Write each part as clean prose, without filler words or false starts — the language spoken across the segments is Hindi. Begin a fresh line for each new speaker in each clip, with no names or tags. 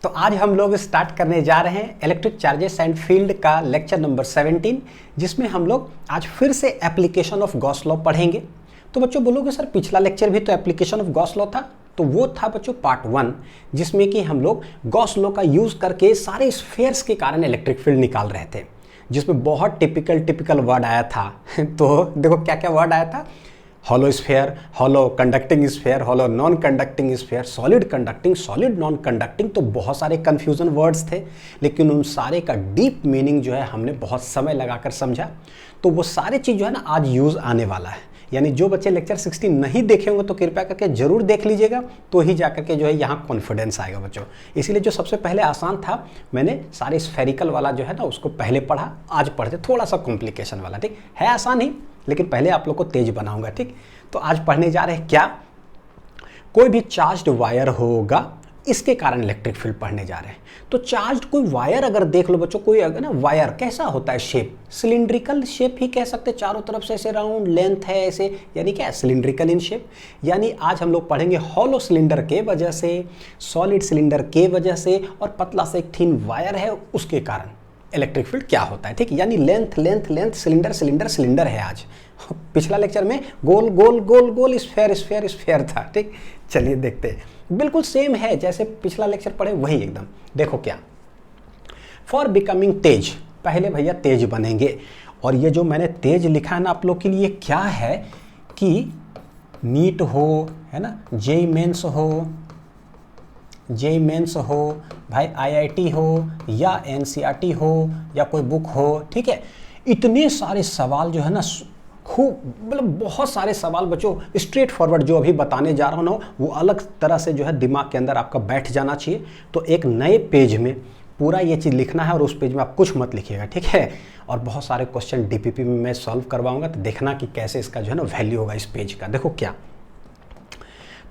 तो आज हम लोग स्टार्ट करने जा रहे हैं इलेक्ट्रिक चार्जेस एंड फील्ड का लेक्चर नंबर 17, जिसमें हम लोग आज फिर से एप्लीकेशन ऑफ गॉस लॉ पढ़ेंगे। तो बच्चों बोलोगे सर पिछला लेक्चर भी तो एप्लीकेशन ऑफ गॉस लॉ था, तो वो था बच्चों पार्ट 1, जिसमें कि हम लोग गॉस लॉ का यूज़ करके सारे स्फेयर्स के कारण इलेक्ट्रिक फील्ड निकाल रहे थे, जिसमें बहुत टिपिकल वर्ड आया था। तो देखो क्या क्या वर्ड आया था, hollow sphere, hollow conducting sphere, hollow non conducting sphere, solid conducting, solid non conducting. तो बहुत सारे कन्फ्यूजन वर्ड्स थे, लेकिन उन सारे का डीप मीनिंग जो है हमने बहुत समय लगाकर समझा। तो वो सारे चीज़ जो है ना आज यूज़ आने वाला है। यानी जो बच्चे लेक्चर 16 नहीं देखे होंगे तो कृपया करके जरूर देख लीजिएगा, तो ही जाकर के जो है यहाँ कॉन्फिडेंस आएगा बच्चों। इसीलिए जो सबसे पहले आसान था मैंने सारे स्फेरिकल वाला जो है ना उसको पहले पढ़ा, आज पढ़ते थोड़ा सा कॉम्प्लिकेशन वाला। ठीक है, आसान ही, लेकिन पहले आप लोग को तेज बनाऊंगा। ठीक, तो आज पढ़ने जा रहे हैं क्या, कोई भी चार्ज्ड वायर होगा, इसके कारण इलेक्ट्रिक फील्ड पढ़ने जा रहे हैं। तो चार्ज्ड कोई वायर अगर देख लो बच्चों, कोई अगर ना वायर कैसा होता है, शेप सिलिंड्रिकल शेप ही कह सकते, चारों तरफ से ऐसे राउंड लेंथ है ऐसे, यानी क्या सिलिंड्रिकल इन शेप। यानी आज हम लोग पढ़ेंगे हॉलो सिलेंडर के वजह से, सॉलिड सिलेंडर के वजह से, और पतला से एक थिन वायर है उसके कारण इलेक्ट्रिक फील्ड क्या होता है। ठीक, यानी length length length, cylinder cylinder cylinder है आज। पिछला लेक्चर में गोल गोल गोल गोल, स्फेयर स्फेयर स्फेयर था। ठीक, चलिए देखते हैं, बिल्कुल सेम है जैसे पिछला लेक्चर पढ़े वही एकदम। देखो क्या, फॉर बिकमिंग तेज, पहले भैया तेज बनेंगे। और ये जो मैंने तेज लिखा है ना आप लोग के लिए, क्या है कि नीट हो, है ना, जेई मेंस हो भाई, आईआईटी हो या एनसीईआरटी हो या कोई बुक हो, ठीक है, इतने सारे सवाल जो है ना, खूब मतलब बहुत सारे सवाल बच्चों स्ट्रेट फॉरवर्ड जो अभी बताने जा रहा हूँ ना, वो अलग तरह से जो है दिमाग के अंदर आपका बैठ जाना चाहिए। तो एक नए पेज में पूरा ये चीज़ लिखना है, और उस पेज में आप कुछ मत लिखिएगा, ठीक है। और बहुत सारे क्वेश्चन डीपीपी में मैं सॉल्व करवाऊंगा, तो देखना कि कैसे इसका जो है ना वैल्यू होगा इस पेज का। देखो क्या,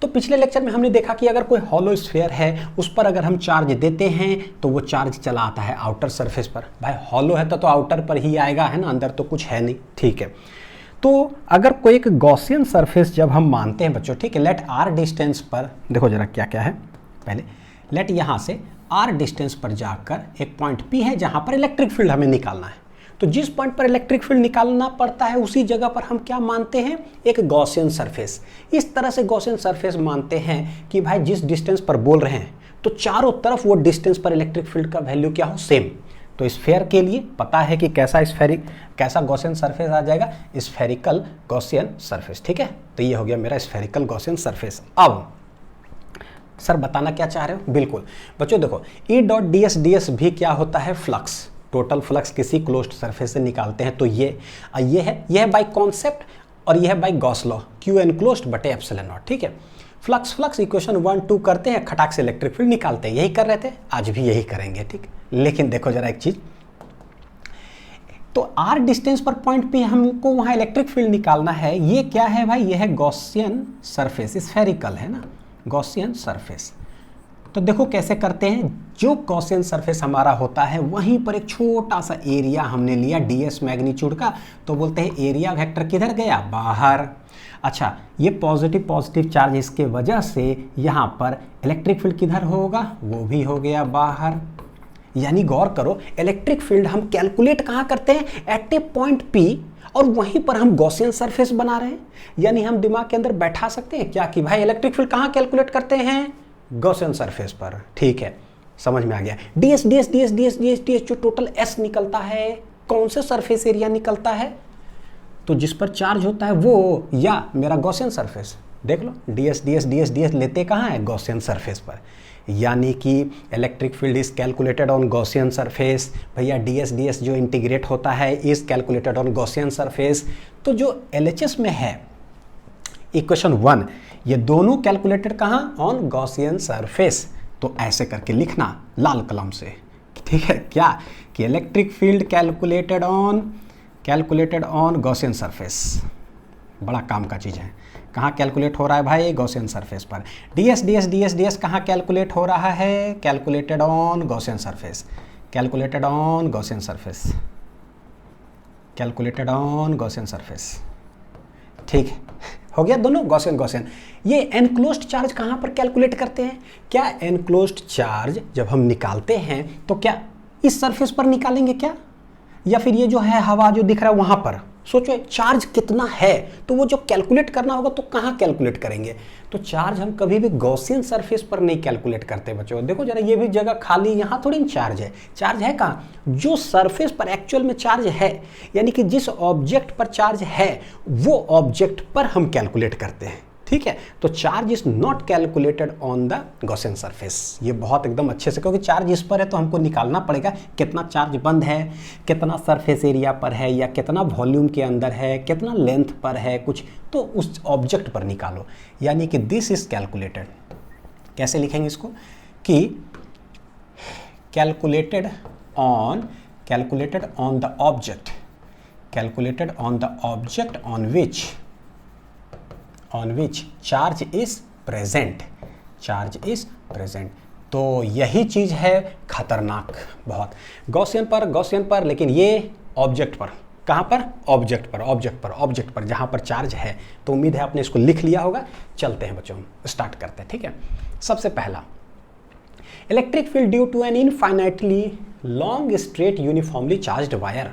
तो पिछले लेक्चर में हमने देखा कि अगर कोई हॉलो स्फेयर है, उस पर अगर हम चार्ज देते हैं तो वो चार्ज चला आता है आउटर सरफेस पर। भाई हॉलो है तो आउटर पर ही आएगा, है ना, अंदर तो कुछ है नहीं, ठीक है। तो अगर कोई एक गॉसियन सरफेस जब हम मानते हैं बच्चों, ठीक है, लेट आर डिस्टेंस पर, देखो जरा क्या क्या है, पहले लेट यहाँ से आर डिस्टेंस पर जाकर एक पॉइंट पी है जहाँ पर इलेक्ट्रिक फील्ड हमें निकालना है। तो जिस पॉइंट पर इलेक्ट्रिक फील्ड निकालना पड़ता है उसी जगह पर हम क्या मानते हैं, एक गॉसियन सरफेस। इस तरह से गॉसियन सरफेस मानते हैं कि भाई जिस डिस्टेंस पर बोल रहे हैं तो चारों तरफ वो डिस्टेंस पर इलेक्ट्रिक फील्ड का वैल्यू क्या हो, सेम। तो स्फेयर के लिए पता है कि कैसा गॉसियन सरफेस आ जाएगा, स्फेरिकल गॉसियन सरफेस, ठीक है। तो ये हो गया मेरा स्फेरिकल गॉसियन सरफेस। अब सर बताना क्या चाह रहे हो, बिल्कुल बच्चों देखो, ई डॉट डी एस भी क्या होता है, फ्लक्स, टोटल फ्लक्स किसी क्लोज्ड सरफेस से निकालते हैं। तो ये है बाय कॉन्सेप्ट, और ये है by Gauss law, Q enclosed बटे एप्सिलॉन नॉट, ठीक है। फ्लक्स इक्वेशन 1 2 करते हैं, खटाक से इलेक्ट्रिक फील्ड निकालते हैं, यही कर रहे थे, आज भी यही करेंगे, ठीक। लेकिन देखो जरा एक चीज, तो आर डिस्टेंस पर पॉइंट पे हमको वहां इलेक्ट्रिक फील्ड निकालना है। ये क्या है भाई, ये है गॉसियन सरफेस, स्फेरिकल है ना, गॉसियन सरफेस। तो देखो कैसे करते हैं, जो गॉसियन सरफेस हमारा होता है वहीं पर एक छोटा सा एरिया हमने लिया ds मैग्नीट्यूड का, तो बोलते हैं एरिया वेक्टर किधर गया, बाहर। अच्छा, ये पॉजिटिव चार्ज इसके वजह से यहाँ पर इलेक्ट्रिक फील्ड किधर होगा, वो भी हो गया बाहर। यानी गौर करो, इलेक्ट्रिक फील्ड हम कैलकुलेट कहाँ करते हैं, एट ए पॉइंट P, और वहीं पर हम गॉसियन सरफेस बना रहे हैं। यानी हम दिमाग के अंदर बैठा सकते हैं क्या कि भाई इलेक्ट्रिक फील्ड कहाँ कैलकुलेट करते हैं, गॉसियन सरफेस पर, ठीक है, समझ में आ गया। ds जो टोटल s निकलता है, कौन से सरफेस एरिया निकलता है, तो जिस पर चार्ज होता है वो, या मेरा गॉसियन सरफेस, देख लो ds लेते कहाँ है, गॉसियन सरफेस पर। यानी कि electric field is calculated on Gaussian surface. भैया ds जो इंटीग्रेट होता है is calculated on Gaussian surface. तो जो LHS में है इक्वेशन 1, ये दोनों कैलकुलेटेड कहाँ, ऑन गॉसियन सरफेस। तो ऐसे करके लिखना लाल कलम से, ठीक है, क्या कि electric field calculated on Gaussian surface. बड़ा काम का चीज़ है, कहाँ कैलकुलेट हो रहा है भाई, गॉसियन सरफेस पर। ds कहाँ कैलकुलेट हो रहा है, calculated on Gaussian surface, calculated on Gaussian surface, calculated on Gaussian surface, ठीक है, हो गया दोनों गॉसियन गॉसियन। ये एनक्लोज्ड चार्ज कहाँ पर कैलकुलेट करते हैं? क्या एनक्लोज्ड चार्ज जब हम निकालते हैं तो क्या इस सरफेस पर निकालेंगे क्या, या फिर ये जो है हवा जो दिख रहा है वहां पर? सोचो चार्ज कितना है, तो वो जो कैलकुलेट करना होगा तो कहाँ कैलकुलेट करेंगे? तो चार्ज हम कभी भी गॉसियन सरफेस पर नहीं कैलकुलेट करते बच्चों। देखो जरा ये भी जगह खाली, यहाँ थोड़ी चार्ज है। चार्ज है कहाँ? जो सरफेस पर एक्चुअल में चार्ज है, यानी कि जिस ऑब्जेक्ट पर चार्ज है वो ऑब्जेक्ट पर हम कैलकुलेट करते हैं, ठीक है। तो charge is not calculated on the Gaussian surface. ये बहुत एकदम अच्छे से, क्योंकि चार्ज इस पर है तो हमको निकालना पड़ेगा कितना चार्ज बंद है, कितना सरफेस एरिया पर है, या कितना वॉल्यूम के अंदर है, कितना लेंथ पर है कुछ, तो उस ऑब्जेक्ट पर निकालो। यानी कि दिस इज कैलकुलेटेड। कैसे लिखेंगे इसको कि calculated on the object, calculated on the object on which charge is present, charge is present। तो यही चीज है खतरनाक बहुत। गॉसियन पर, लेकिन ये ऑब्जेक्ट पर, कहाँ पर? ऑब्जेक्ट पर जहाँ पर चार्ज है। तो उम्मीद है आपने इसको लिख लिया होगा। चलते हैं बच्चों, स्टार्ट करते हैं, ठीक है। सबसे पहला, electric field due to an infinitely long straight uniformly charged wire.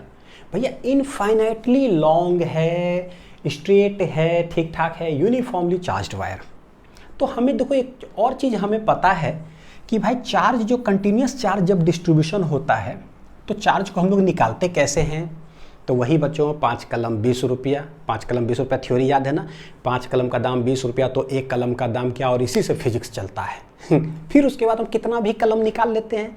भैया इनफाइनाइटली लॉन्ग है, स्ट्रेट है, ठीक ठाक है, यूनिफॉर्मली चार्ज्ड वायर। तो हमें देखो एक और चीज़ हमें पता है कि भाई चार्ज जो कंटिन्यूस चार्ज जब डिस्ट्रीब्यूशन होता है तो चार्ज को हम लोग निकालते कैसे हैं? तो वही बच्चों 5 कलम 20 रुपया, 5 कलम 20 रुपया थ्योरी याद है ना? 5 कलम का दाम 20 रुपया, तो 1 कलम का दाम क्या, और इसी से फिजिक्स चलता है। फिर उसके बाद हम कितना भी कलम निकाल लेते हैं।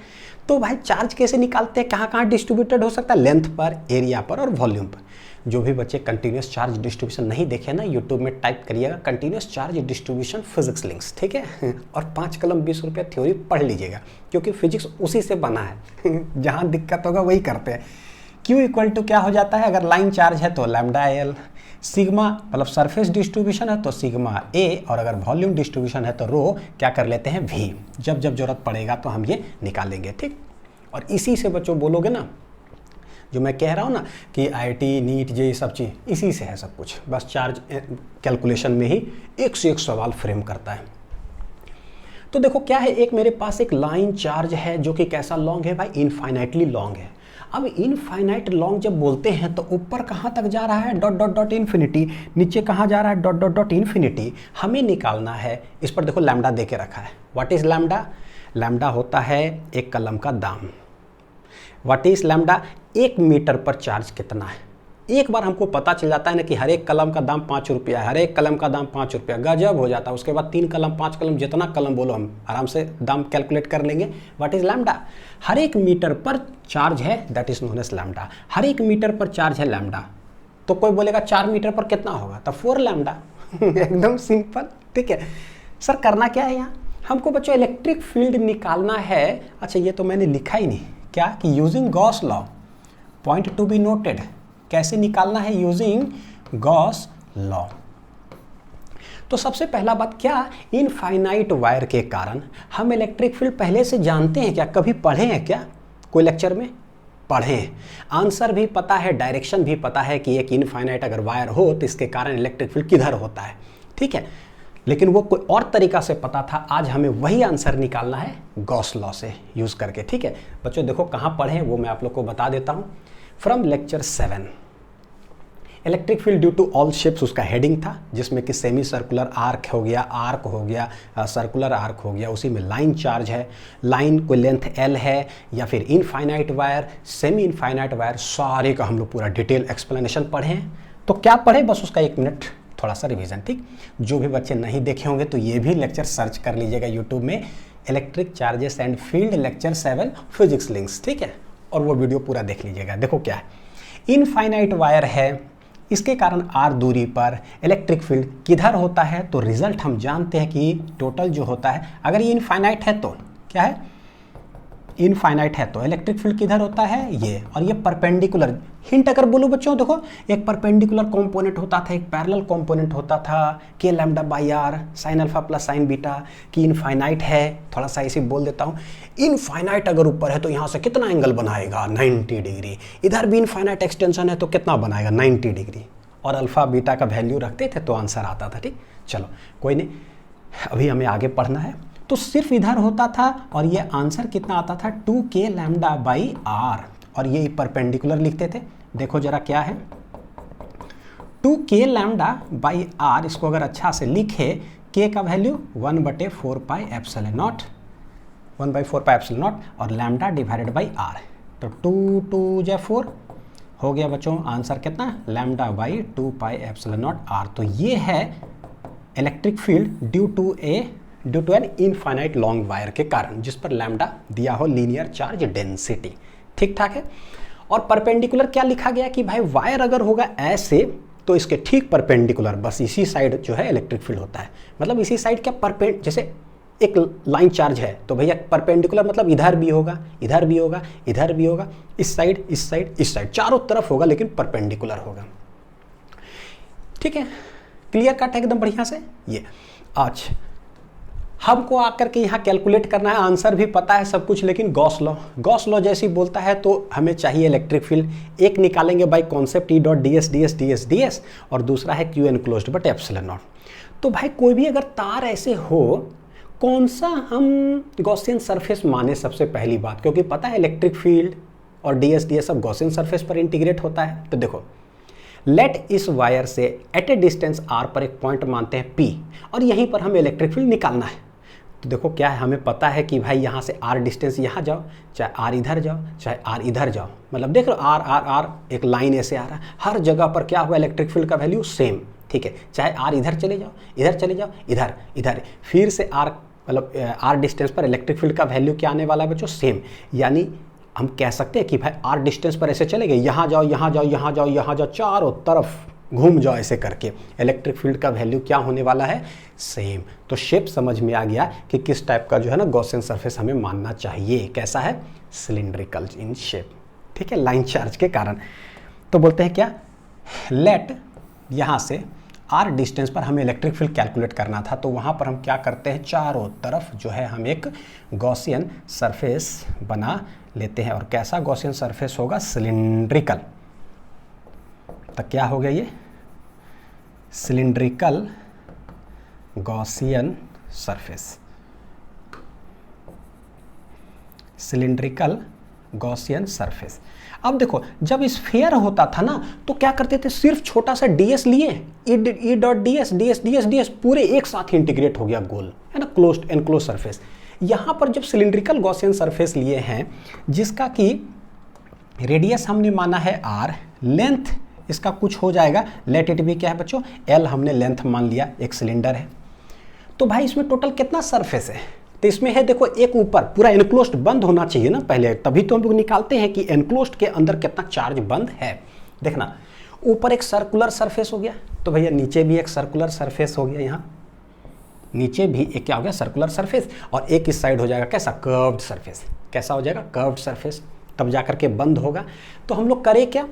तो भाई चार्ज कैसे निकालते हैं, कहाँ कहाँ डिस्ट्रीब्यूटेड हो सकता है? लेंथ पर, एरिया पर और वॉल्यूम पर। जो भी बच्चे कंटिन्यूस चार्ज डिस्ट्रीब्यूशन नहीं देखे ना, यूट्यूब में टाइप करिएगा continuous charge distribution physics links, ठीक है। और 5 कलम 20 रुपया थ्योरी पढ़ लीजिएगा, क्योंकि फिजिक्स उसी से बना है। जहाँ दिक्कत होगा वही करते हैं। Q इक्वल टू क्या हो जाता है? अगर लाइन चार्ज है तो लैम्डा एल, सिग्मा मतलब सरफेस डिस्ट्रीब्यूशन है तो सिग्मा ए, और अगर वॉल्यूम डिस्ट्रीब्यूशन है तो रो क्या कर लेते हैं? V। जब जब जरूरत पड़ेगा तो हम ये निकालेंगे, ठीक। और इसी से बच्चों बोलोगे ना, जो मैं कह रहा हूँ ना कि IIT नीट ये सब चीज़ इसी से है सब कुछ। बस चार्ज कैलकुलेशन में ही एक से एक सवाल फ्रेम करता है। तो देखो क्या है, एक मेरे पास एक लाइन चार्ज है जो कि कैसा लॉन्ग है भाई? इनफाइनाइटली लॉन्ग है। अब इनफाइनाइट लॉन्ग जब बोलते हैं तो ऊपर कहाँ तक जा रहा है? Dot dot dot infinity. नीचे कहाँ जा रहा है? Dot dot dot infinity. हमें निकालना है, इस पर देखो लैम्डा दे के रखा है। What is lambda? लैम्डा होता है 1 कलम का दाम। What is lambda? 1 मीटर पर चार्ज कितना है? एक बार हमको पता चल जाता है ना कि हर एक कलम का दाम 5 रुपया है, हर एक कलम का दाम 5 रुपया, गजब हो जाता है। उसके बाद 3 कलम 5 कलम जितना कलम बोलो हम आराम से दाम कैलकुलेट कर लेंगे। What is lambda? हर एक मीटर पर चार्ज है, that is known as lambda. हर एक मीटर पर चार्ज है लैम्डा। तो कोई बोलेगा 4 मीटर पर कितना होगा? तो 4 लैम्डा। एकदम सिंपल, ठीक है। सर करना क्या है यहाँ? हमको बच्चों इलेक्ट्रिक फील्ड निकालना है। अच्छा ये तो मैंने लिखा ही नहीं, क्या कि using Gauss law, point to be noted. कैसे निकालना है? Using Gauss law. तो सबसे पहला बात क्या, इनफाइनाइट वायर के कारण हम इलेक्ट्रिक फील्ड पहले से जानते हैं क्या? कभी पढ़े हैं क्या कोई लेक्चर में? पढ़े हैं। आंसर भी पता है, डायरेक्शन भी पता है कि एक इनफाइनाइट अगर वायर हो तो इसके कारण इलेक्ट्रिक फील्ड किधर होता है, ठीक है। लेकिन वो कोई और तरीका से पता था। आज हमें वही आंसर निकालना है गॉस लॉ से यूज करके, ठीक है। बच्चों देखो कहाँ पढ़े वो मैं आप लोग को बता देता हूँ। From lecture 7, electric field due to all shapes उसका हेडिंग था, जिसमें कि सेमी सर्कुलर आर्क हो गया, आर्क हो गया, सर्कुलर आर्क हो गया, उसी में लाइन चार्ज है, लाइन कोई लेंथ L है, या फिर infinite wire, semi infinite wire, सारे का हम लोग पूरा डिटेल एक्सप्लेनेशन पढ़े हैं। तो क्या पढ़े, बस उसका 1 मिनट थोड़ा सा रिवीजन, ठीक। जो भी बच्चे नहीं देखे होंगे तो ये भी लेक्चर सर्च कर लीजिएगा यूट्यूब में, electric charges and field lecture 7 physics links, ठीक है। और वो वीडियो पूरा देख लीजिएगा। देखो क्या है, इनफाइनाइट वायर है, इसके कारण r दूरी पर इलेक्ट्रिक फील्ड किधर होता है? तो रिजल्ट हम जानते हैं कि टोटल जो होता है, अगर ये इनफाइनाइट है तो क्या है? इनफाइनाइट है तो इलेक्ट्रिक फील्ड किधर होता है? ये, और ये परपेंडिकुलर। हिंट अगर बोलो बच्चों, देखो एक परपेंडिकुलर कंपोनेंट होता था, एक पैरेलल कंपोनेंट होता था, के lambda by R sine alpha plus sine beta, कि इनफाइनाइट है। थोड़ा सा इसी बोल देता हूँ, इनफाइनाइट अगर ऊपर है तो यहाँ से कितना एंगल बनाएगा? 90 डिग्री। इधर भी इनफाइनाइट एक्सटेंशन है तो कितना बनाएगा? 90 डिग्री। और अल्फ़ा बीटा का वैल्यू रखते थे तो आंसर आता था। ठीक, चलो कोई नहीं, अभी हमें आगे पढ़ना है। तो सिर्फ इधर होता था और ये आंसर कितना आता था 2k लैम्डा बाई आर, और ये परपेंडिकुलर लिखते थे। देखो जरा क्या है 2k लैम्डा बाई आर, इसको अगर अच्छा से लिखे k का value 1/4 pi epsilon not, 1/4 pi epsilon not, और लैम्डा डिवाइडेड बाई आर। तो 2 2 जा 4 हो गया बच्चों, आंसर कितना lambda by 2 pi epsilon naught R. तो ये है electric field due to an infinite long wire के कारण, जिस पर लैम्डा दिया हो लीनियर चार्ज डेंसिटी। ठीक ठाक है। और परपेंडिकुलर क्या लिखा गया कि भाई वायर अगर होगा ऐसे तो इसके ठीक परपेंडिकुलर बस इसी साइड जो है इलेक्ट्रिक फील्ड होता है। मतलब इसी साइड क्या जैसे एक लाइन चार्ज है तो भैया परपेंडिकुलर मतलब इधर भी होगा, इधर भी होगा, इधर भी होगा, इस साइड, इस साइड, इस साइड, चारों तरफ होगा लेकिन परपेंडिकुलर होगा। ठीक है, क्लियर कट है एकदम बढ़िया से। ये आज हमको आकर के यहाँ कैलकुलेट करना है, आंसर भी पता है सब कुछ, लेकिन गॉस लॉ जैसी बोलता है तो हमें चाहिए इलेक्ट्रिक फील्ड। एक निकालेंगे by concept E dot D S D S D S D S, और दूसरा है क्यू एनक्लोज्ड बट एप्सिलॉन नॉट। तो भाई कोई भी अगर तार ऐसे हो, कौन सा हम गॉसियन सरफेस माने सबसे पहली बात, क्योंकि पता है इलेक्ट्रिक फील्ड और डी एस सब गॉसियन सरफेस पर इंटीग्रेट होता है। तो देखो लेट इस वायर से एट ए डिस्टेंस आर पर एक पॉइंट मानते हैं पी, और यहीं पर हमें इलेक्ट्रिक फील्ड निकालना है। तो देखो क्या है, हमें पता है कि भाई यहाँ से आर डिस्टेंस यहाँ जाओ, चाहे आर इधर जाओ, चाहे आर इधर जाओ, मतलब देख लो आर आर आर एक लाइन ऐसे आ रहा है, हर जगह पर क्या हुआ इलेक्ट्रिक फील्ड का वैल्यू सेम। ठीक है, चाहे आर इधर चले जाओ, इधर चले जाओ, इधर इधर, फिर से आर मतलब आर डिस्टेंस पर इलेक्ट्रिक फील्ड का वैल्यू क्या आने वाला है बच्चों, सेम। यानी हम कह सकते हैं कि भाई आर डिस्टेंस पर ऐसे चले गए, यहाँ जाओ, यहाँ जाओ, यहाँ जाओ, यहाँ जाओ, चारों तरफ घूम जाओ ऐसे करके, इलेक्ट्रिक फील्ड का वैल्यू क्या होने वाला है, सेम। तो शेप समझ में आ गया कि किस टाइप का जो है ना गॉसियन सरफेस हमें मानना चाहिए। कैसा है, सिलिंड्रिकल इन शेप। ठीक है, लाइन चार्ज के कारण। तो बोलते हैं क्या, लेट यहाँ से आर डिस्टेंस पर हमें इलेक्ट्रिक फील्ड कैलकुलेट करना था, तो वहाँ पर हम क्या करते हैं, चारों तरफ जो है हम एक गॉसियन सरफेस बना लेते हैं। और कैसा गॉसियन सरफेस होगा, सिलिंड्रिकल। तो क्या हो गया ये, cylindrical Gaussian surface, cylindrical Gaussian surface. अब देखो जब स्फीयर होता था ना तो क्या करते थे, सिर्फ छोटा सा ds लिए, ई dot D S D S D S D S पूरे एक साथ इंटीग्रेट हो गया गोल, है ना, क्लोज्ड एनक्लोज सरफेस। यहाँ पर जब सिलिंड्रिकल गॉसियन सरफेस लिए हैं जिसका कि रेडियस हमने माना है r, लेंथ इसका कुछ हो जाएगा, लेट इट बी क्या है बच्चों, l हमने लेंथ मान लिया, एक सिलेंडर है। तो भाई इसमें टोटल कितना सरफेस है, तो इसमें है देखो एक ऊपर पूरा एनक्लोज्ड बंद होना चाहिए ना पहले, तभी तो हम लोग निकालते हैं कि एनक्लोज्ड के अंदर कितना चार्ज बंद है। देखना ऊपर एक सर्कुलर सरफेस हो गया, तो भैया नीचे भी एक सर्कुलर सरफेस हो गया, यहाँ नीचे भी एक क्या हो गया, सर्कुलर सरफेस, और एक इस साइड हो जाएगा कैसा, कर्व्ड सरफेस। कैसा हो जाएगा, कर्व्ड सरफेस, तब जाकर के बंद होगा। तो हम लोग करें क्या,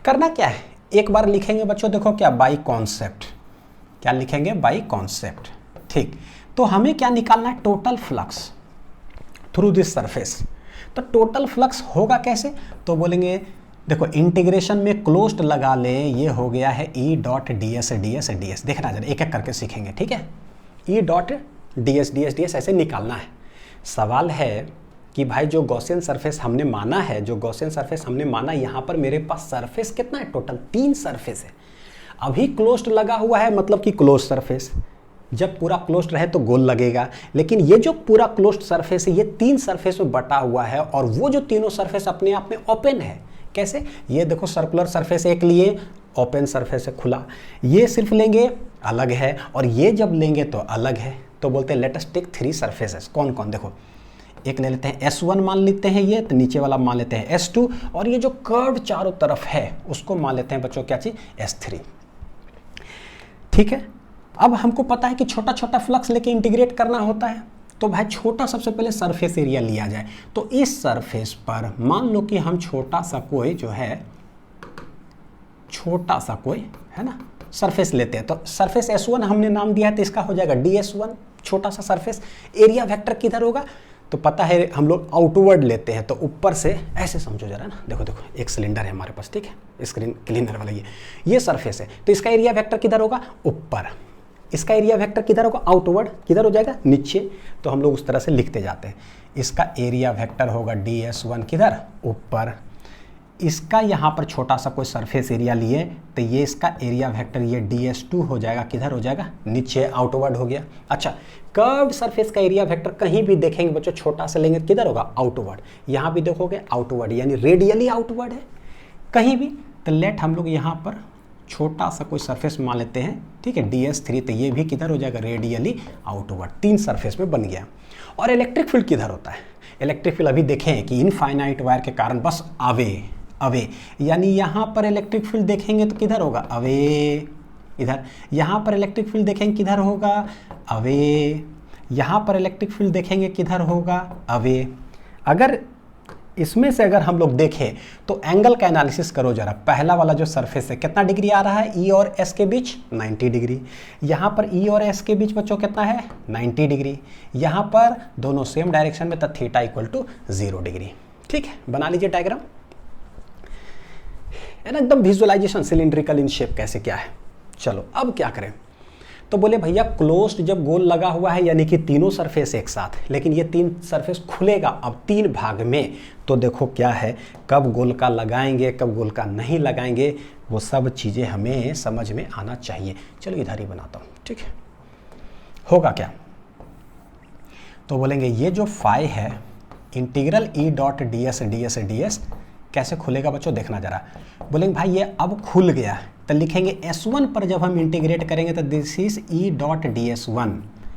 करना क्या है, एक बार लिखेंगे बच्चों, देखो क्या, बाई कॉन्सेप्ट। क्या लिखेंगे, बाई कॉन्सेप्ट। ठीक, तो हमें क्या निकालना है, total flux through this surface. तो टोटल फ्लक्स होगा कैसे, तो बोलेंगे देखो इंटीग्रेशन में क्लोज्ड लगा ले, ये हो गया है ई dot D S D S D S. देखना जरा एक एक करके सीखेंगे, ठीक है। ई dot D S D S D S ऐसे निकालना है। सवाल है कि भाई जो गॉसियन सरफेस हमने माना है, जो गॉसियन सरफेस हमने माना, यहाँ पर मेरे पास सरफेस कितना है, टोटल 3 सरफेस है। अभी क्लोज्ड लगा हुआ है मतलब कि क्लोज सरफेस, जब पूरा क्लोज्ड रहे तो गोल लगेगा, लेकिन ये जो पूरा क्लोज्ड सरफेस है ये 3 सरफेस में बटा हुआ है, और वो जो तीनों सरफेस अपने आप में ओपन है। कैसे, ये देखो सर्कुलर सरफेस एक लिए, ओपन सरफेस है खुला, ये सिर्फ लेंगे अलग है, और ये जब लेंगे तो अलग है। तो बोलते हैं लेट अस टेक 3 सरफेसेस। कौन कौन, देखो एक ले लेते हैं S1 मान लेते हैं, ये तो नीचे वाला मान लेते हैं S2, और ये जो कर्व चारों तरफ है उसको मान लेते हैं बच्चों क्या चीज, S3। ठीक है, अब हमको पता है कि छोटा छोटा फ्लक्स लेके इंटीग्रेट करना होता है, तो भाई छोटा सबसे पहले सरफेस एरिया लिया जाए। तो इस सरफेस पर मान लो कि हम छोटा सा कोई जो है, छोटा सा कोई है ना सरफेस लेते हैं, तो सरफेस S1 हमने नाम दिया है तो इसका हो जाएगा DS1, छोटा सा सरफेस। एरिया वेक्टर किधर होगा, तो पता है हम लोग आउटवर्ड लेते हैं, तो ऊपर से ऐसे समझो जरा ना, देखो देखो एक सिलेंडर है हमारे पास, ठीक है, स्क्रीन क्लीनर वाला ये सरफेस है, तो इसका एरिया वेक्टर किधर होगा, ऊपर। इसका एरिया वेक्टर किधर होगा, आउटवर्ड, किधर हो जाएगा, नीचे। तो हम लोग उस तरह से लिखते जाते हैं। इसका एरिया वेक्टर होगा ds1 किधर, ऊपर। इसका यहाँ पर छोटा सा कोई सरफेस एरिया लिए तो ये इसका एरिया वेक्टर ये ds2 हो जाएगा, किधर हो जाएगा, नीचे, आउटवर्ड हो गया। अच्छा, कर्व्ड सरफेस का एरिया वेक्टर कहीं भी देखेंगे बच्चों, छोटा सा लेंगे किधर होगा, आउटवर्ड। यहाँ भी देखोगे आउटवर्ड, यानी रेडियली आउटवर्ड है कहीं भी। तो लेट हम लोग यहाँ पर छोटा सा कोई सरफेस मान लेते हैं, ठीक है, ds3, तो ये भी किधर हो जाएगा, रेडियली आउटवर्ड। 3 सरफेस में बन गया। और इलेक्ट्रिक फील्ड किधर होता है, इलेक्ट्रिक फील्ड अभी देखें कि इनफाइनाइट वायर के कारण बस अवे, यानी यहाँ पर इलेक्ट्रिक फील्ड देखेंगे तो किधर होगा, अवे, इधर। यहाँ पर इलेक्ट्रिक फील्ड देखेंगे किधर होगा, अवे। यहाँ पर इलेक्ट्रिक फील्ड देखेंगे किधर होगा, अवे। अगर इसमें से अगर हम लोग देखें तो एंगल का एनालिसिस करो जरा। पहला वाला जो सरफेस है कितना डिग्री आ रहा है, ई और एस के बीच 90 डिग्री। यहाँ पर ई और एस के बीच बच्चों कितना है, 90 डिग्री। यहाँ पर दोनों सेम डायरेक्शन में, तो थीटा इक्वल टू 0 डिग्री। ठीक है, बना लीजिए डायग्राम, है ना, एकदम विजुअलाइजेशन सिलिंड्रिकल इन शेप कैसे क्या है। चलो अब क्या करें, तो बोले भैया क्लोज्ड जब गोल लगा हुआ है, यानी कि तीनों सरफेस एक साथ, लेकिन ये 3 सरफेस खुलेगा अब 3 भाग में। तो देखो क्या है, कब गोल का लगाएंगे, कब गोल का नहीं लगाएंगे, वो सब चीज़ें हमें समझ में आना चाहिए। चलो इधर ही बनाता हूँ, ठीक है। होगा क्या, तो बोलेंगे ये जो फाई है, integral E dot D S कैसे खुलेगा बच्चों, देखना जरा। बोलेंगे भाई ये अब खुल गया, तो लिखेंगे S1 पर जब हम इंटीग्रेट करेंगे तो this is E dot ds1।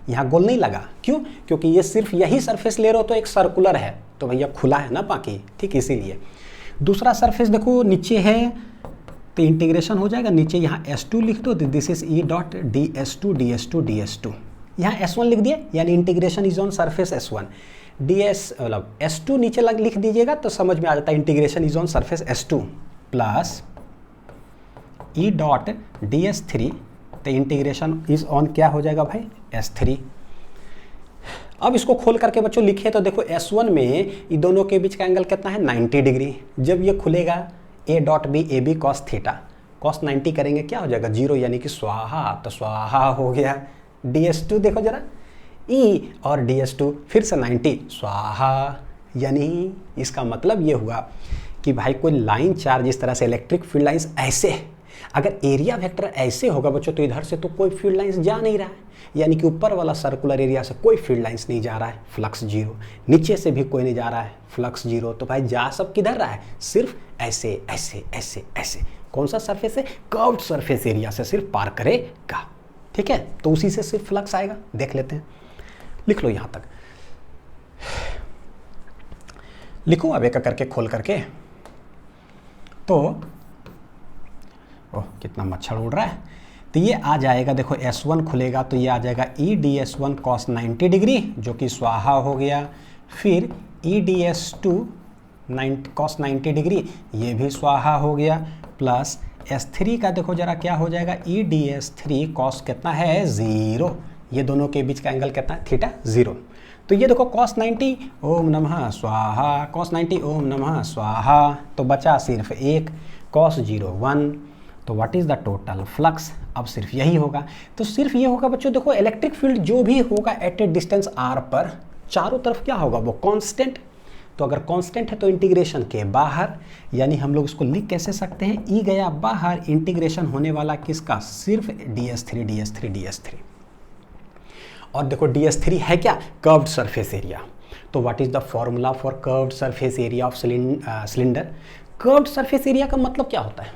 यहाँ गोल नहीं लगा, क्यों, क्योंकि ये सिर्फ यही सरफेस ले रहे हो तो एक सर्कुलर है, तो भैया खुला है ना बाकी, ठीक, इसीलिए। दूसरा सरफेस देखो नीचे है, तो इंटीग्रेशन हो जाएगा, नीचे यहाँ S2 लिख दो, this is E dot ds2। यहाँ S1 लिख दिए, यानी integration is on surface S1। मतलब S2 नीचे लिख दीजिएगा तो समझ में आ जाता है, integration is on surface S2 plus E dot ds3, तो इंटीग्रेशन इज ऑन क्या हो जाएगा भाई, S3। अब इसको खोल करके बच्चों लिखे तो देखो S1 में ये दोनों के बीच का एंगल कितना है, 90 डिग्री। जब ये खुलेगा a dot B A B cos theta, cos 90 करेंगे क्या हो जाएगा, 0, यानी कि स्वाहा, तो स्वाहा हो गया। ds2 देखो जरा, E और ds2 फिर से 90, स्वाहा। यानी इसका मतलब ये हुआ कि भाई कोई लाइन चार्ज इस तरह से, इलेक्ट्रिक फील्ड लाइंस ऐसे, अगर एरिया वेक्टर ऐसे होगा बच्चों तो इधर से तो कोई फील्ड लाइंस जा नहीं रहा है, यानी कि ऊपर वाला सर्कुलर एरिया से कोई फील्ड लाइंस नहीं जा रहा है, फ्लक्स 0। नीचे से भी कोई नहीं जा रहा है, फ्लक्स 0। तो भाई जा सब किधर रहा है, सिर्फ ऐसे ऐसे ऐसे ऐसे। कौन सा सरफेस है, कर्व्ड सरफेस एरिया से सिर्फ पार करेगा, ठीक है, तो उसी से सिर्फ फ्लक्स आएगा। देख लेते हैं, लिख लो यहाँ तक, लिखो अब एक करके खोल करके। तो ओह कितना मच्छर उड़ रहा है, तो ये आ जाएगा, देखो S1 खुलेगा तो ये आ जाएगा ई ds1 cos 90 डिग्री, जो कि स्वाहा हो गया। फिर ई ds2 cos 90 डिग्री, ये भी स्वाहा हो गया। प्लस S3 का देखो जरा क्या हो जाएगा, ई ds3 cos कितना है, 0। ये दोनों के बीच का एंगल कितना है, थीटा 0। तो ये देखो cos 90 ओम नमः स्वाहा, cos 90 ओम नमः स्वाहा, तो बचा सिर्फ एक, cos 0 1। तो what is the total flux, अब सिर्फ यही होगा। तो सिर्फ ये होगा बच्चों, देखो इलेक्ट्रिक फील्ड जो भी होगा एट ए डिस्टेंस r पर, चारों तरफ क्या होगा, वो कांस्टेंट। तो अगर कांस्टेंट है तो इंटीग्रेशन के बाहर, यानी हम लोग इसको लिख कैसे सकते हैं, ई गया बाहर, इंटीग्रेशन होने वाला किसका, सिर्फ ds3। और देखो ds3 है क्या, कर्व्ड सरफेस एरिया। तो what is the formula for curved surface area of cylinder. Curved surface area का मतलब क्या होता है,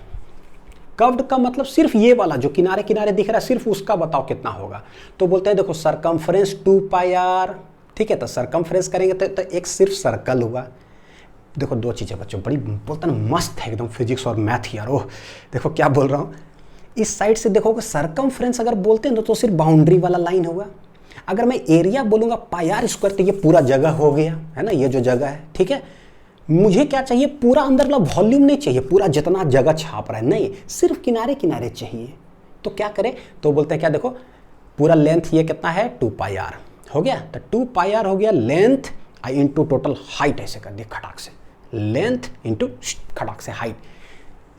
कर्व्ड का मतलब सिर्फ ये वाला जो किनारे किनारे दिख रहा है, सिर्फ उसका बताओ कितना होगा। तो बोलते हैं देखो सरकमफ्रेंस 2πr, ठीक है, तो सरकमफ्रेंस करेंगे तो एक सिर्फ सर्कल हुआ। देखो दो चीज़ें बच्चों, बड़ी बोलते हैं मस्त है एकदम, फिजिक्स और मैथ यार। ओह देखो क्या बोल रहा हूँ, इस साइड से देखोगे सरकमफ्रेंस अगर बोलते हैं तो सिर्फ बाउंड्री वाला लाइन होगा। अगर मैं एरिया बोलूँगा πr स्क्वायर, तो ये पूरा जगह हो गया, है ना, ये जो जगह है, ठीक है। मुझे क्या चाहिए, पूरा अंदर वाला वॉल्यूम नहीं चाहिए, पूरा जितना जगह छाप रहा है नहीं, सिर्फ किनारे किनारे चाहिए। तो क्या करें, तो बोलते हैं क्या, देखो पूरा लेंथ ये कितना है 2πr हो गया, तो 2πr हो गया लेंथ, आई इंटू टोटल हाइट, ऐसे कर दिया खटाक से, लेंथ इंटू खटाक से हाइट।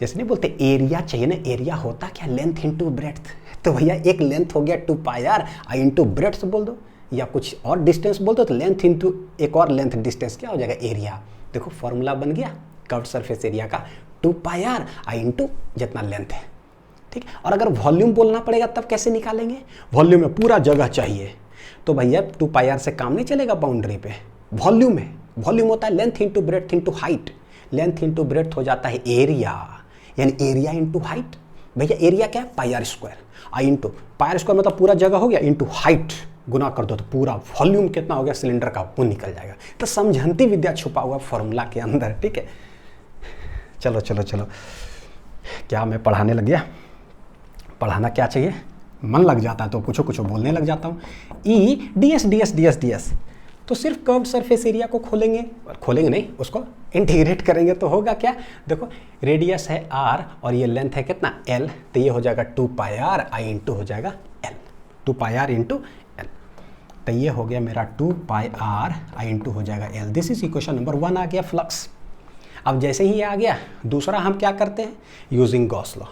जैसे नहीं बोलते एरिया चाहिए ना, एरिया होता क्या, लेंथ इंटू ब्रेड्थ। तो भैया एक लेंथ हो गया 2 pi are, I into breadth बोल दो, या कुछ और डिस्टेंस बोल दो, तो लेंथ इंटू एक और लेंथ डिस्टेंस क्या हो जाएगा, एरिया। देखो फॉर्मूला बन गया कर्व्ड सरफेस एरिया का, 2 पाई आर आई इंटू जितना लेंथ है, ठीक। और अगर वॉल्यूम बोलना पड़ेगा तब कैसे निकालेंगे, वॉल्यूम में पूरा जगह चाहिए, तो भैया 2 पाई आर से काम नहीं चलेगा बाउंड्री पे, वॉल्यूम है, वॉल्यूम होता है length into breadth into height, length into breadth हो जाता है एरिया, यानी एरिया इंटू हाइट। भैया एरिया क्या है, pi are square, I into pi are square मतलब पूरा जगह हो गया, इंटू हाइट गुना कर दो तो पूरा वॉल्यूम कितना हो गया सिलेंडर का, वो निकल जाएगा। तो समझंती विद्या छुपा हुआ फॉर्मूला के अंदर, ठीक है। चलो चलो चलो, क्या मैं पढ़ाने लग गया, पढ़ाना क्या चाहिए, मन लग जाता है तो कुछ कुछ बोलने लग जाता हूँ। E D S D S D S D S, तो सिर्फ कर्व्ड सरफेस एरिया को खोलेंगे नहीं, उसको इंटीग्रेट करेंगे तो होगा क्या, देखो रेडियस है r और ये लेंथ है कितना l, तो ये हो जाएगा 2 पाई आर आई इंटू हो जाएगा l, 2 pi R into l, तो ये हो गया मेरा 2 पाई आर आई इंटू हो जाएगा l। This is equation number 1 आ गया फ्लक्स। अब जैसे ही ये आ गया, दूसरा हम क्या करते हैं, यूजिंग गॉस लॉ,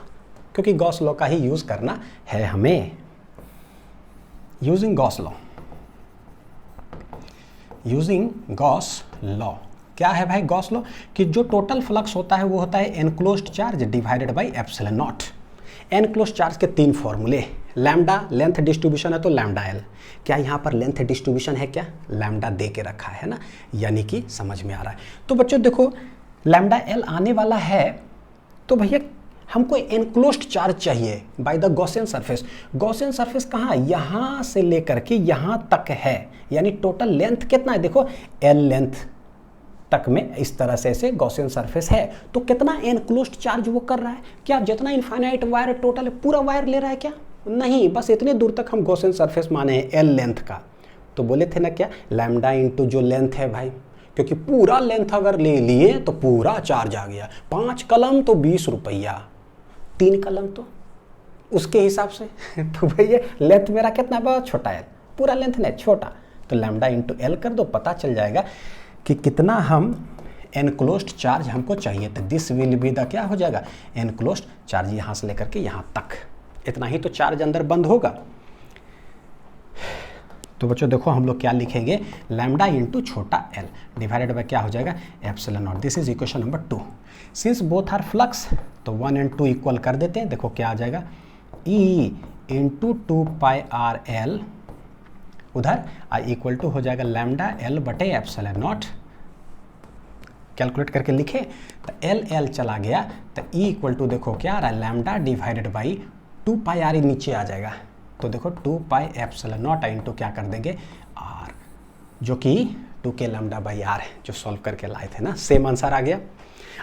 क्योंकि गॉस लॉ का ही यूज करना है हमें। Using Gauss law, using Gauss law क्या है भाई, गॉस लॉ कि जो टोटल फ्लक्स होता है वो होता है enclosed charge divided by epsilon not. Enclosed charge के 3 फॉर्मूले, लैम्डा लेंथ डिस्ट्रीब्यूशन है तो लैम्डा एल, क्या यहाँ पर लेंथ डिस्ट्रीब्यूशन है, क्या लैम्डा दे के रखा है ना, यानी कि समझ में आ रहा है। तो बच्चों देखो लैम्डा एल आने वाला है, तो भैया हमको एनक्लोज्ड चार्ज चाहिए by the Gaussian surface. Gaussian surface कहाँ, यहाँ से लेकर के यहाँ तक है, यानी टोटल लेंथ कितना है, देखो एल लेंथ तक में इस तरह से ऐसे गॉसियन सरफेस है, तो कितना एनक्लोज्ड चार्ज वो कर रहा है, क्या जितना इनफाइनाइट वायर टोटल है पूरा वायर ले रहा है क्या, नहीं, बस इतने दूर तक हम गॉसियन सरफेस माने हैं एल लेंथ का। तो बोले थे ना क्या, लैम्डा इंटू जो लेंथ है भाई, क्योंकि पूरा लेंथ अगर ले लिए तो पूरा चार्ज आ गया, 5 कलम तो 20 रुपया, 3 कलम तो उसके हिसाब से तो भैया लेंथ मेरा कितना बहुत छोटा है, पूरा लेंथ नहीं छोटा, तो लैम्डा इंटू एल कर दो, पता चल जाएगा कि कितना हम एनक्लोज्ड चार्ज हमको चाहिए। तो दिस विल बी द क्या हो जाएगा, एनक्लोज्ड चार्ज यहाँ से लेकर के यहाँ तक, इतना ही तो चार्ज अंदर बंद होगा। तो बच्चों देखो हम लोग क्या लिखेंगे, लैम्डा इंटू छोटा एल डिवाइडेड बाय क्या हो जाएगा, epsilon naught. This is equation number 2। Since both are flux तो 1 और 2 इक्वल कर देते हैं, देखो क्या आ जाएगा, E into 2 pi R L, उधर आई इक्वल टू हो जाएगा लैम्डा एल बटे एप्सिलॉन नॉट। कैलकुलेट करके लिखे तो एल एल चला गया, तो ई इक्वल टू देखो क्या आ रहा है, lambda divided by 2 pi R नीचे आ जाएगा, तो देखो 2 पाई एप्सिलॉन नॉट इंटू क्या कर देंगे आर, जो कि 2 के लैम्डा बाई आर है, जो सॉल्व करके लाए थे ना, सेम आंसर आ गया।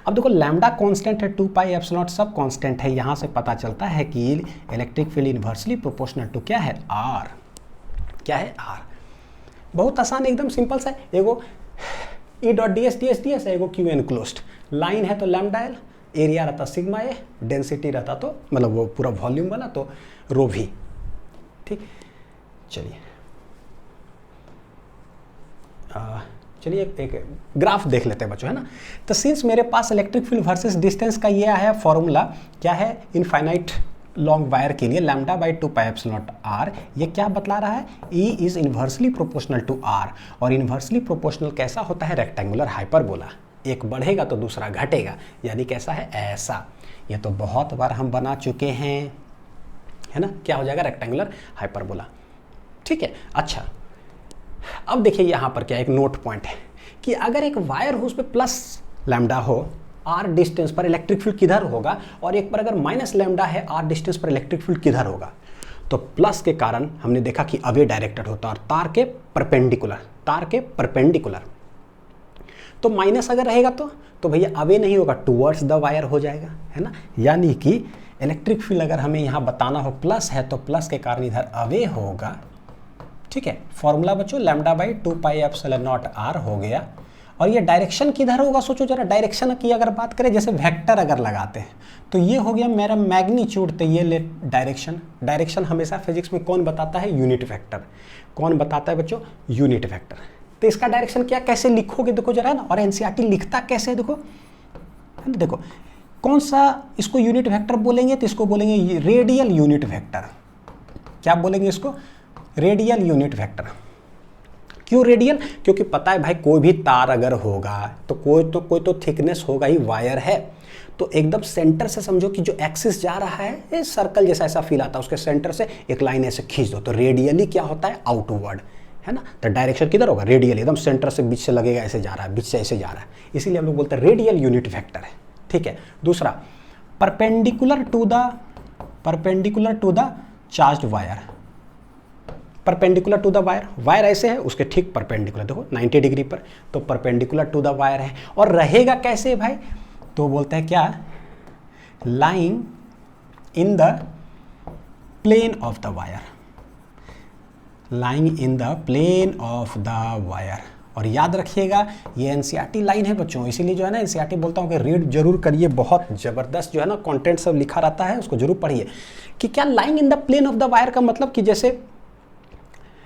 अब देखो लैम्डा कांस्टेंट है, 2 पाई एप्सिलॉन नॉट सब कांस्टेंट है, यहाँ से पता चलता है कि electric field inversely proportional to क्या है, आर। क्या है, आर। बहुत आसान एकदम सिंपल सा है, एगो ई डॉट डी एस है, एगो क्यू एनक्लोज्ड, लाइन है तो लैम्डा एल, एरिया रहता सिग्मा ए, डेंसिटी रहता तो मतलब वो पूरा वॉल्यूम बना तो रो भी, ठीक। चलिए एक ग्राफ देख लेते हैं बच्चों, है ना। तो सिंस मेरे पास इलेक्ट्रिक फील्ड वर्सेस डिस्टेंस का ये है फॉर्मूला, क्या है, इनफाइनाइट लॉन्ग वायर के लिए lambda by 2 pi epsilon naught R, ये क्या बतला रहा है, E is inversely proportional to R, और इन्वर्सली प्रोपोर्शनल कैसा होता है, रेक्टेंगुलर हाइपरबोला, एक बढ़ेगा तो दूसरा घटेगा, यानी कैसा है, ऐसा। ये तो बहुत बार हम बना चुके हैं, है ना, क्या हो जाएगा, रेक्टेंगुलर हाइपरबोला, ठीक है। अच्छा अब देखिए यहाँ पर क्या एक नोट पॉइंट है कि अगर एक वायर हो उस पर प्लस लैम्डा हो, आर डिस्टेंस पर इलेक्ट्रिक फील्ड किधर होगा, और एक पर अगर माइनस लैम्डा है, आर डिस्टेंस पर इलेक्ट्रिक फील्ड किधर होगा। तो प्लस के कारण हमने देखा कि अवे डायरेक्टेड होता है और तार के परपेंडिकुलर, तो माइनस अगर रहेगा तो भैया अवे नहीं होगा, टुवर्ड्स द वायर हो जाएगा, है ना। यानी कि इलेक्ट्रिक फील्ड अगर हमें यहाँ बताना हो प्लस है तो प्लस के कारण इधर अवे होगा, ठीक है। फॉर्मूला बच्चों lambda by 2 pi epsilon naught R हो गया। और ये डायरेक्शन किधर होगा, सोचो जरा, डायरेक्शन की अगर बात करें, जैसे वेक्टर अगर लगाते हैं तो ये हो गया मेरा मैग्नीट्यूड, तो ये ले डायरेक्शन हमेशा फिजिक्स में कौन बताता है, यूनिट वेक्टर। कौन बताता है बच्चों, यूनिट वेक्टर। तो इसका डायरेक्शन क्या कैसे लिखोगे देखो जरा ना, और एनसीईआरटी लिखता कैसे है देखो, है ना। देखो कौन सा इसको यूनिट वेक्टर बोलेंगे, तो इसको बोलेंगे रेडियल यूनिट वेक्टर। क्या बोलेंगे इसको? Radial unit vector. क्यों रेडियल? क्योंकि पता है भाई कोई भी तार अगर होगा तो कोई तो थिकनेस होगा ही, वायर है तो एकदम सेंटर से समझो कि जो एक्सिस जा रहा है ये सर्कल जैसा ऐसा फील आता है, उसके सेंटर से एक लाइन ऐसे खींच दो तो रेडियली क्या होता है? आउटवर्ड, है ना। तो डायरेक्शन किधर होगा? रेडियल, एकदम सेंटर से बीच से लगेगा ऐसे जा रहा है, बीच से ऐसे जा रहा है, इसीलिए हम लोग बोलते हैं रेडियल यूनिट वेक्टर है, ठीक है। दूसरा perpendicular to the charged wire. Perpendicular to the wire, wire ऐसे है उसके ठीक परपेंडिकुलर, देखो 90 डिग्री पर, तो परपेंडिकुलर टू द वायर है। और रहेगा कैसे भाई? तो बोलते हैं क्या? Lying in the plane of the wire, lying in the plane of the wire. और याद रखिएगा ये एनसीईआरटी लाइन है बच्चों, इसीलिए जो है ना एनसीईआरटी बोलता हूँ कि रीड जरूर करिए, बहुत ज़बरदस्त जो है ना कंटेंट सब लिखा रहता है, उसको जरूर पढ़िए। कि क्या lying in the plane of the wire का मतलब कि जैसे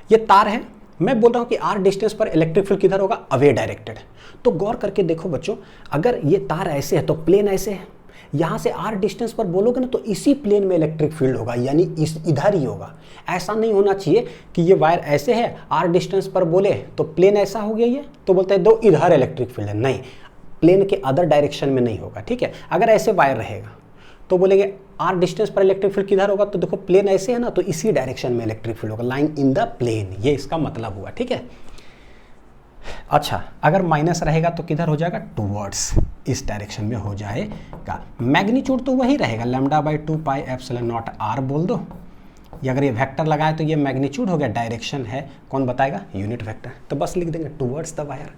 ये तार है, मैं बोल रहा हूँ कि आर डिस्टेंस पर इलेक्ट्रिक फील्ड किधर होगा? Away directed. तो गौर करके देखो बच्चों, अगर ये तार ऐसे है तो प्लेन ऐसे है, यहाँ से आर डिस्टेंस पर बोलोगे ना तो इसी प्लेन में इलेक्ट्रिक फील्ड होगा, यानी इधर ही होगा। ऐसा नहीं होना चाहिए कि ये वायर ऐसे है, आर डिस्टेंस पर बोले तो प्लेन ऐसा हो गया ये, तो बोलते हैं दो इधर इलेक्ट्रिक फील्ड है, नहीं, प्लेन के अदर डायरेक्शन में नहीं होगा, ठीक है। अगर ऐसे वायर रहेगा तो बोलेंगे आर डिस्टेंस पर इलेक्ट्रिक फील्ड किधर होगा? तो देखो प्लेन ऐसे है ना, तो इसी डायरेक्शन में इलेक्ट्रिक फील्ड होगा, लाइन इन द प्लेन, ये इसका मतलब हुआ, ठीक है। अच्छा, अगर माइनस रहेगा तो किधर हो जाएगा? टूवर्ड्स, इस डायरेक्शन में हो जाएगा। मैग्नीट्यूड तो वही रहेगा, λ/2 पाई एप्सिलॉन नॉट r बोल दो। ये अगर ये वेक्टर लगाए तो ये मैग्नीट्यूड हो गया, डायरेक्शन है कौन बताएगा? Unit vector. तो बस लिख देंगे टूवर्ड्स द वायर।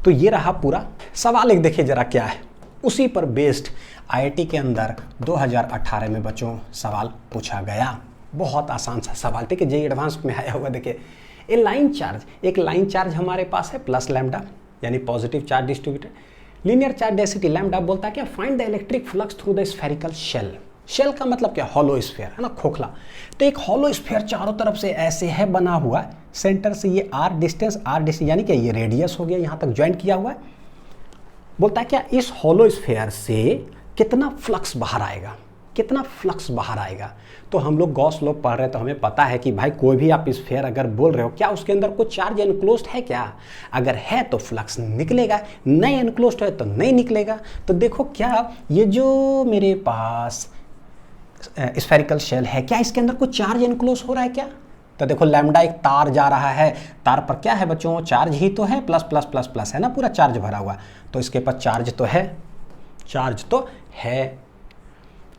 तो ये रहा पूरा सवाल। एक देखिए जरा क्या है, उसी पर बेस्ड आईआईटी के अंदर 2018 में बच्चों सवाल पूछा गया। बहुत आसान सा सवाल, ठीक है, जेईई एडवांस में आया हुआ। देखिए ए लाइन चार्ज, एक लाइन चार्ज हमारे पास है प्लस लैम्डा, यानी positive charge distributed. Linear charge density lambda बोलता है क्या? Find the electric flux through the spherical shell. Shell का मतलब क्या? हॉलो स्फीयर, है ना, खोखला। तो एक हॉलो स्फीयर चारों तरफ से ऐसे है बना हुआ, सेंटर से ये आर डिस्टेंस यानी कि ये रेडियस हो गया, यहाँ तक ज्वाइंट किया हुआ है। बोलता है क्या इस हॉलो स्फीयर से कितना फ्लक्स बाहर आएगा, कितना फ्लक्स बाहर आएगा। तो हम लोग गॉस लॉ पढ़ रहे हैं तो हमें पता है कि भाई कोई भी आप स्फीयर अगर बोल रहे हो, क्या उसके अंदर कुछ चार्ज एनक्लोज्ड है क्या? अगर है तो फ्लक्स निकलेगा, नहीं एनक्लोज्ड है तो नहीं निकलेगा। तो देखो क्या ये जो मेरे पास स्फेरिकल शेल है, क्या इसके अंदर कुछ चार्ज एनक्लोज हो रहा है क्या? तो देखो लैम्डा एक तार जा रहा है, तार पर क्या है बच्चों? चार्ज ही तो है, प्लस प्लस प्लस प्लस, है ना, पूरा चार्ज भरा हुआ। तो इसके पास चार्ज तो है, चार्ज तो है,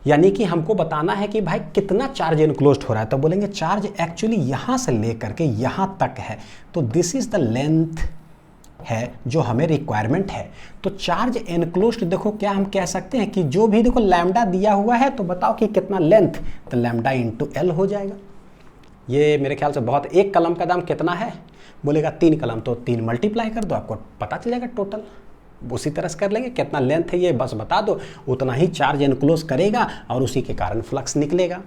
यानी कि हमको बताना है कि भाई कितना चार्ज एनक्लोज्ड हो रहा है। तो बोलेंगे चार्ज एक्चुअली यहाँ से लेकर के यहाँ तक है, तो दिस इज द लेंथ है जो हमें रिक्वायरमेंट है। तो चार्ज एनक्लोज्ड देखो क्या हम कह सकते हैं कि जो भी देखो लैम्डा दिया हुआ है, तो बताओ कि कितना लेंथ, तो लैम्डा इंटू एल हो जाएगा। ये मेरे ख्याल से बहुत, एक कलम का दाम कितना है? बोलेगा 3 कलम, तो 3 मल्टीप्लाई कर दो, आपको पता चल जाएगा टोटल। उसी तरह से कर लेंगे, कितना लेंथ है ये बस बता दो, उतना ही चार्ज एनक्लोज करेगा और उसी के कारण फ्लक्स निकलेगा,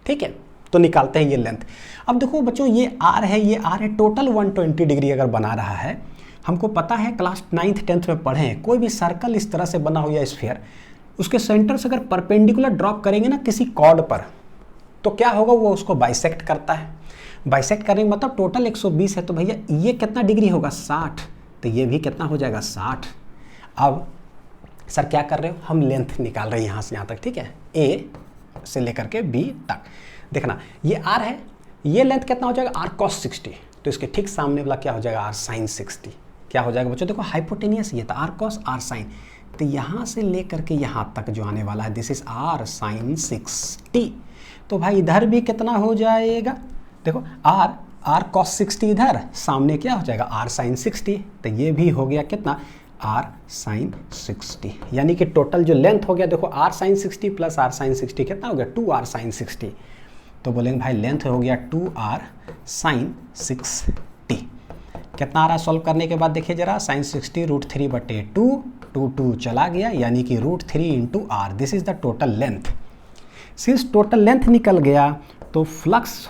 ठीक है। तो निकालते हैं ये लेंथ। अब देखो बच्चों ये आर है, ये आर है, टोटल 120 डिग्री अगर बना रहा है, हमको पता है क्लास 9th 10th में पढ़े हैं, कोई भी सर्कल इस तरह से बना हुआ स्फीयर, उसके सेंटर से अगर परपेंडिकुलर ड्रॉप करेंगे ना किसी कॉर्ड पर, तो क्या होगा? वो उसको बाइसेक्ट करता है। बाइसेक्ट करने का मतलब टोटल 120 है, तो भैया ये कितना डिग्री होगा? 60, तो ये भी कितना हो जाएगा? 60। अब सर क्या कर रहे हो? हम लेंथ निकाल रहे हैं यहाँ से यहाँ तक, ठीक है, ए से लेकर के बी तक। देखना ये आर है, ये लेंथ कितना हो जाएगा? आर कॉस 60, तो इसके ठीक सामने वाला क्या हो जाएगा? R sine 60। क्या हो जाएगा बच्चों? देखो हाइपोटेनियस ये था, आर कॉस आर साइन, तो यहाँ से लेकर के यहाँ तक जो आने वाला है दिस इज आर साइन 60। तो भाई इधर भी कितना हो जाएगा? देखो आर कॉस 60 इधर, सामने क्या हो जाएगा? आर साइन 60, तो ये भी हो गया कितना? आर साइन 60, यानी कि टोटल जो लेंथ हो गया देखो R sine 60 plus R sine 60 कितना हो गया? 2 आर साइन 60। तो बोलेंगे भाई लेंथ हो गया 2 आर साइन 60। कितना आ रहा है सॉल्व करने के बाद? देखिए जरा, साइन 60 √3/2, 2 चला गया, यानी कि √3 into R, this is the total length. Since total length निकल गया तो फ्लक्स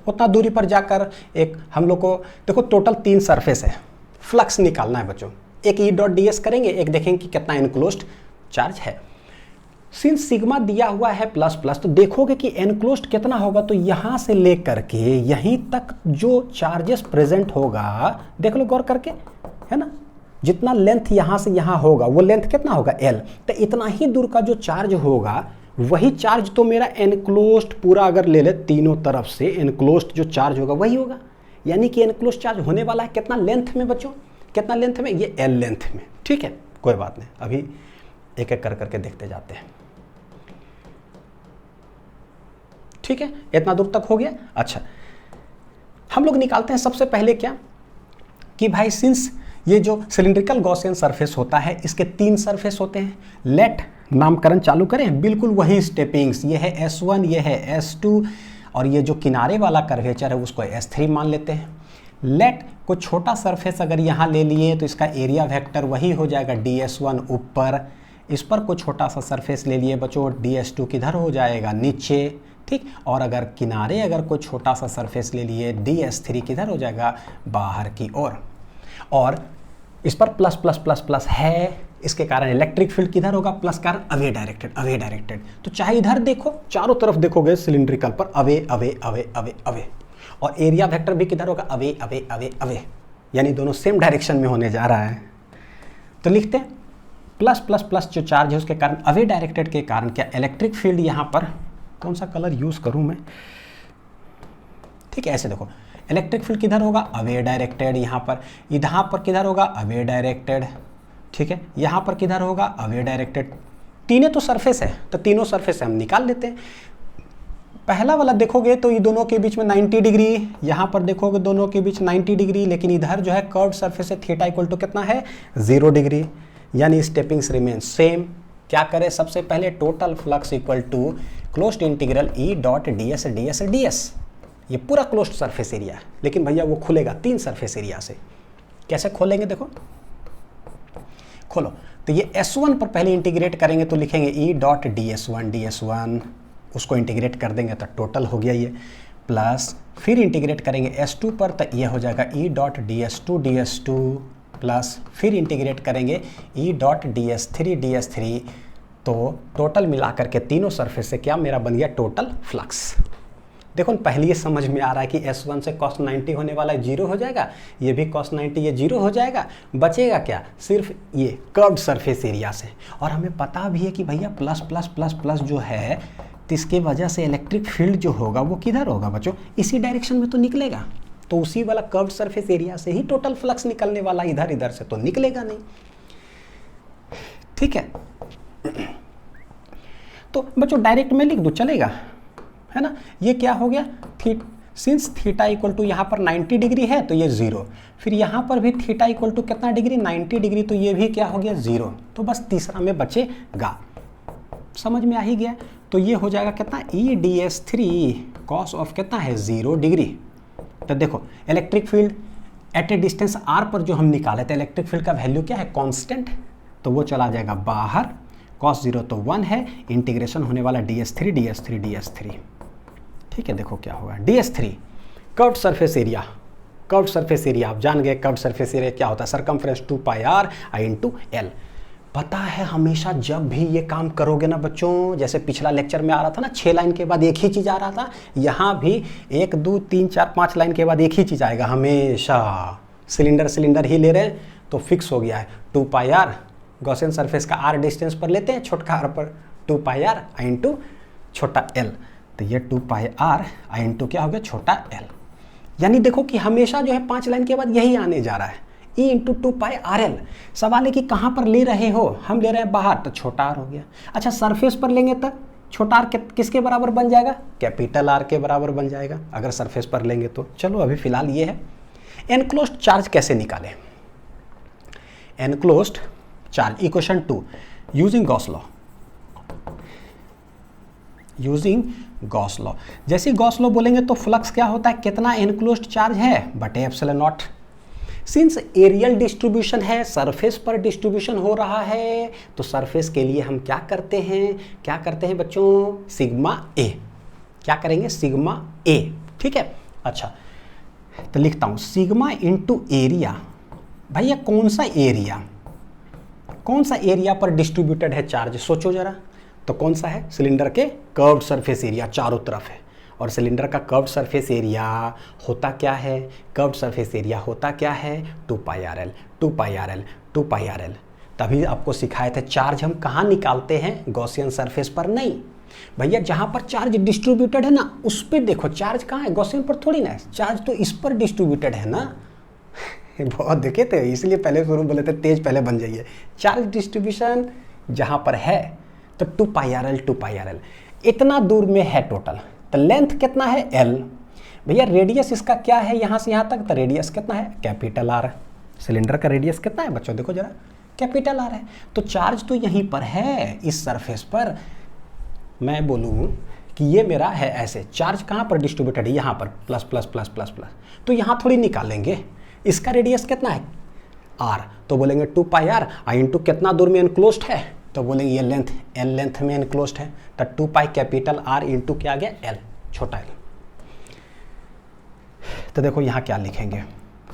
उतना दूरी पर जाकर एक हम लोग को देखो टोटल 3 सरफेस है, फ्लक्स निकालना है बच्चों। एक ई डॉट डी एस करेंगे, एक देखेंगे कि कितना एनक्लोज्ड चार्ज है। सिंस सिग्मा दिया हुआ है प्लस प्लस, तो देखोगे कि एनक्लोज्ड कितना होगा, तो यहां से लेकर के यहीं तक जो चार्जेस प्रेजेंट होगा, देख लो गौर करके, है ना, जितना लेंथ यहां से यहां होगा वो लेंथ कितना होगा L, तो इतना ही दूर का जो चार्ज होगा वही चार्ज तो मेरा एनक्लोज्ड पूरा अगर ले ले तीनों तरफ से एनक्लोज्ड जो चार्ज होगा वही होगा। यानी कि एनक्लोज्ड चार्ज होने वाला है कितना लेंथ में बच्चों, कितना लेंथ में, ये L लेंथ में। ठीक है, कोई बात नहीं, अभी एक एक कर करके देखते जाते हैं। ठीक है, इतना दूर तक हो गया। अच्छा, हम लोग निकालते हैं सबसे पहले क्या कि भाई सिंस ये जो सिलिंड्रिकल गॉसियन सरफेस होता है इसके 3 सरफेस होते हैं, लेट नामकरण चालू करें, बिल्कुल वही स्टेपिंग्स, ये है S1, ये है S2 और ये जो किनारे वाला कर्वेचर है उसको S3 मान लेते हैं। लेट को छोटा सरफेस अगर यहाँ ले लिए तो इसका एरिया वेक्टर वही हो जाएगा DS1 ऊपर, इस पर को छोटा सा सरफेस ले लिए बच्चों DS2 किधर हो जाएगा नीचे। ठीक, और अगर किनारे अगर कोई छोटा सा सरफेस ले लिए DS3 किधर हो जाएगा बाहर की ओर, और इस पर प्लस प्लस प्लस प्लस है, इसके कारण इलेक्ट्रिक फील्ड किधर होगा प्लस कारण अवे डायरेक्टेड, अवे डायरेक्टेड। तो चाहे इधर देखो, चारों तरफ देखोगे सिलिंड्रिकल पर away away away away away, और एरिया वेक्टर भी किधर होगा अवे अवे अवे अवे, यानी दोनों सेम डायरेक्शन में होने जा रहा है। तो लिखते हैं प्लस प्लस प्लस जो चार्ज है उसके कारण अवे डायरेक्टेड के कारण क्या इलेक्ट्रिक फील्ड यहाँ पर, कौन सा कलर यूज करूँ मैं, ठीक है ऐसे देखो, इलेक्ट्रिक फील्ड किधर होगा अवे डायरेक्टेड, यहाँ पर किधर होगा अवे डायरेक्टेड। ठीक है, यहाँ पर किधर होगा अवे डायरेक्टेड। तीनों तो सरफेस है, तो तीनों सरफेस से हम निकाल लेते हैं। पहला वाला देखोगे तो ये दोनों के बीच में 90 डिग्री, यहाँ पर देखोगे दोनों के बीच 90 डिग्री, लेकिन इधर जो है कर्व्ड सरफेस है थीटा इक्वल टू कितना है 0 डिग्री, यानी स्टेपिंग्स रिमेन सेम। क्या करें, सबसे पहले total flux equal to closed integral E dot D S D S D S, ये पूरा क्लोज्ड सरफेस एरिया है, लेकिन भैया वो खुलेगा 3 सरफेस एरिया से। कैसे खोलेंगे देखो, खोलो, तो ये S1 पर पहले इंटीग्रेट करेंगे तो लिखेंगे ई डॉट DS1 उसको इंटीग्रेट कर देंगे तो टोटल हो गया ये, प्लस फिर इंटीग्रेट करेंगे S2 पर तो ये हो जाएगा ई डॉट DS2 प्लस फिर इंटीग्रेट करेंगे ई डॉट DS3 तो टोटल मिलाकर के तीनों सरफेस से क्या मेरा बन गया टोटल फ्लक्स। देखो पहले ये समझ में आ रहा है कि S1 से cos 90 होने वाला है 0 हो जाएगा, ये भी cos 90 ये 0 हो जाएगा, बचेगा क्या सिर्फ ये कर्व्ड सरफेस एरिया से। और हमें पता भी है कि भैया प्लस प्लस प्लस प्लस जो है तो इसके वजह से इलेक्ट्रिक फील्ड जो होगा वो किधर होगा बच्चों, इसी डायरेक्शन में तो निकलेगा, तो उसी वाला कर्व्ड सरफेस एरिया से ही टोटल फ्लक्स निकलने वाला, इधर इधर से तो निकलेगा नहीं। ठीक है, तो बच्चों डायरेक्ट में लिख दो चलेगा, है ना। ये क्या हो गया सिंस थीटा इक्वल टू यहाँ पर 90 डिग्री है तो ये 0, फिर यहाँ पर भी थीटा इक्वल टू कितना डिग्री 90 डिग्री, तो ये भी क्या हो गया 0, तो बस तीसरा में बचेगा। समझ में आ ही गया, तो ये हो जाएगा कितना EDS3 कॉस ऑफ कितना है 0 डिग्री। तो देखो electric field at A distance r पर जो हम निकाले थे इलेक्ट्रिक फील्ड का वैल्यू क्या है कांस्टेंट, तो वो चला जाएगा बाहर, cos 0 तो 1 है, इंटीग्रेशन होने वाला DS3। ठीक है, देखो क्या होगा DS3 कर्व्ड सरफेस एरिया आप जान गए, कर्व्ड सरफेस एरिया क्या होता है सरकमफ्रेंस 2πr I/L। पता है हमेशा जब भी ये काम करोगे ना बच्चों, जैसे पिछला लेक्चर में आ रहा था ना 6 लाइन के बाद एक ही चीज़ आ रहा था, यहाँ भी 1 2 3 4 5 लाइन के बाद एक ही चीज़ आएगा हमेशा। सिलेंडर ही ले रहे हैं तो फिक्स हो गया है 2πr, गॉसियन सरफेस का r डिस्टेंस पर लेते हैं, छोटा r पर 2πr I/, छोटा l, तो ये 2πr I/, क्या हो गया छोटा l। यानी देखो कि हमेशा जो है 5 लाइन के बाद यही आने जा रहा है E × 2πrl। सवाल है कि कहाँ पर ले रहे हो, हम ले रहे हैं बाहर, तो छोटा r हो गया। अच्छा सरफेस पर लेंगे तो छोटा r किसके बराबर बन जाएगा, कैपिटल R के बराबर बन जाएगा अगर सरफेस पर लेंगे तो। चलो अभी फिलहाल ये है। एनक्लोज्ड चार्ज कैसे निकालें, enclosed charge equation 2 using Gauss law. जैसे गॉस लॉ बोलेंगे तो फ्लक्स क्या होता है, कितना एनक्लोज्ड चार्ज है बटे epsilon naught. Since areal distribution है, सरफेस पर डिस्ट्रीब्यूशन हो रहा है, तो सरफेस के लिए हम क्या करते हैं बच्चों, सिग्मा ए। क्या करेंगे सिग्मा ए, ठीक है। अच्छा, तो लिखता हूँ सिग्मा इंटू एरिया। भैया कौन सा एरिया पर डिस्ट्रीब्यूटेड है चार्ज, सोचो जरा। तो कौन सा है, सिलेंडर के कर्व्ड सरफेस एरिया चारों तरफ है। और सिलेंडर का कर्व्ड सरफेस एरिया होता क्या है, कर्व्ड सरफेस एरिया होता क्या है, 2 pi R L, 2 pi R L, 2 pi R L. तभी आपको सिखाए थे चार्ज हम कहाँ निकालते हैं, गॉसियन सरफेस पर नहीं भैया, जहाँ पर चार्ज डिस्ट्रीब्यूटेड है ना उस पर देखो चार्ज कहाँ है, गॉसियन पर थोड़ी ना है, चार्ज तो इस पर डिस्ट्रीब्यूटेड है ना। बहुत देखे थे, इसलिए पहले शुरू बोले थे तेज पहले बन जाइए। चार्ज डिस्ट्रीब्यूशन जहाँ पर है तो 2 pi R L, 2 pi R L इतना दूर में है टोटल। तो लेंथ कितना है, एल। भैया रेडियस इसका क्या है यहाँ से यहाँ तक, तो रेडियस कितना है, कैपिटल आर। सिलेंडर का रेडियस कितना है बच्चों, देखो जरा, कैपिटल आर है। तो चार्ज तो यहीं पर है इस सरफेस पर। मैं बोलूँ कि ये मेरा है ऐसे, चार्ज कहाँ पर डिस्ट्रीब्यूटेड है, यहाँ पर plus plus plus plus plus, तो यहाँ थोड़ी निकालेंगे। इसका रेडियस कितना है, आर, तो बोलेंगे 2 पाई आर इंटू कितना दूर में इनक्लोज्ड है, तो बोलेंगे ये लेंथ, एल लेंथ में इनक्लोज्ड है, तो 2 पाई कैपिटल आर इंटू क्या आ गया, एल, छोटा एल। तो देखो यहाँ क्या लिखेंगे,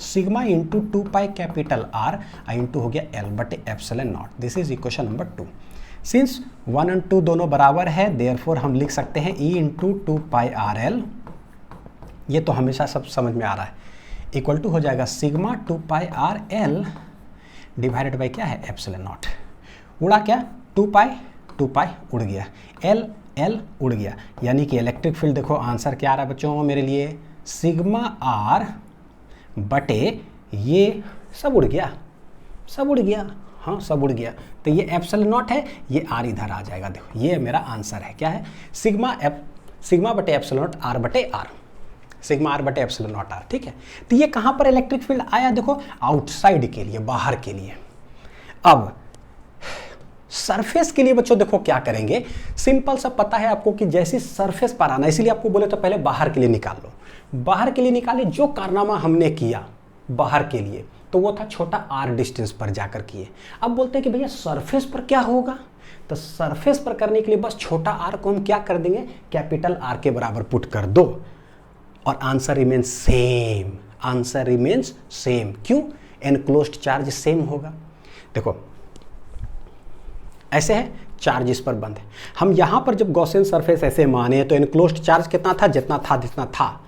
sigma into 2 pi capital R into हो गया एल बटे epsilon naught. This is equation number 2। Since 1 और 2 दोनों बराबर है, देयरफॉर हम लिख सकते हैं E into 2 pi R L, ये तो हमेशा सब समझ में आ रहा है, इक्वल टू हो जाएगा sigma 2 pi R L divided by क्या है, एप्सिलॉन नॉट। उड़ा क्या, 2 पाई उड़ गया, एल उड़ गया, यानी कि इलेक्ट्रिक फील्ड देखो आंसर क्या आ रहा है बच्चों मेरे लिए, सिग्मा आर बटे ये सब उड़ गया, हाँ सब उड़ गया। तो ये एप्सिलॉन नॉट है, ये आर इधर आ जाएगा, देखो ये मेरा आंसर है, क्या है, सिग्मा बटे एप्सिलॉन नॉट आर बटे आर, सिग्मा आर बटे एप्सिलॉन नॉट आर, ठीक है। तो ये कहाँ पर इलेक्ट्रिक फील्ड आया, देखो आउटसाइड के लिए, बाहर के लिए। अब सरफेस के लिए बच्चों देखो क्या करेंगे, सिंपल सा पता है आपको कि जैसे सरफेस पर आना, इसीलिए आपको बोले तो पहले बाहर के लिए निकाल लो। बाहर के लिए निकाले, जो कारनामा हमने किया बाहर के लिए तो वो था छोटा आर डिस्टेंस पर जाकर किए। अब बोलते हैं कि भैया सरफेस पर क्या होगा, तो सरफेस पर करने के लिए बस छोटा आर को हम क्या कर देंगे, कैपिटल आर के बराबर पुट कर दो और answer remains same, answer remains same. क्यों, एनक्लोज्ड चार्ज सेम होगा। देखो ऐसे है, चार्ज इस पर बंद है, हम यहां पर जब गॉसियन सरफेस ऐसे माने तो एनक्लोज्ड चार्ज कितना था, जितना था,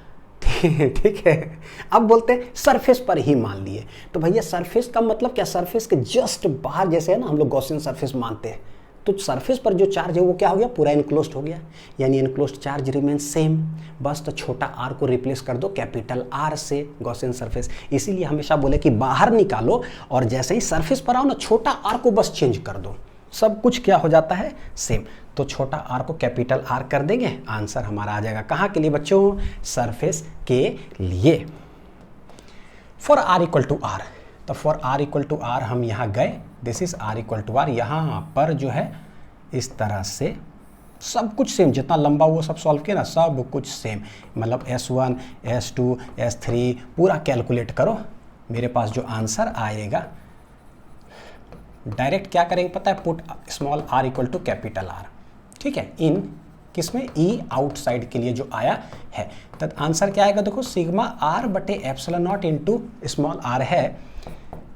ठीक है। अब बोलते हैं सरफेस पर ही मान लिए, तो भैया सरफेस का मतलब क्या, सरफेस के जस्ट बाहर जैसे है ना हम लोग गॉसियन सरफेस मानते हैं, तो सरफेस पर जो चार्ज है वो क्या हो गया, पूरा इनक्लोज्ड हो गया, यानी इनक्लोज्ड चार्ज रिमेन्स सेम। बस तो छोटा आर को रिप्लेस कर दो कैपिटल आर से, गॉसियन सरफेस। इसीलिए हमेशा बोले कि बाहर निकालो और जैसे ही सरफेस पर आओ ना, छोटा आर को बस चेंज कर दो, सब कुछ क्या हो जाता है, सेम। तो छोटा आर को कैपिटल आर कर देंगे, आंसर हमारा आ जाएगा कहाँ के लिए बच्चों, सरफेस के लिए। For r equal to r, तो for r equal to r हम यहाँ गए, this is r equal to r, यहाँ पर जो है इस तरह से सब कुछ सेम, जितना लंबा वो सब सॉल्व किया ना, सब कुछ सेम, मतलब S1 S2 S3 पूरा कैलकुलेट करो, मेरे पास जो आंसर आएगा डायरेक्ट क्या करेंगे पता है, put small R equal to capital R, ठीक है, इन किसमें, ई आउटसाइड के लिए जो आया है, तब आंसर क्या आएगा, देखो सिग्मा आर बटे epsilon naught into small are है,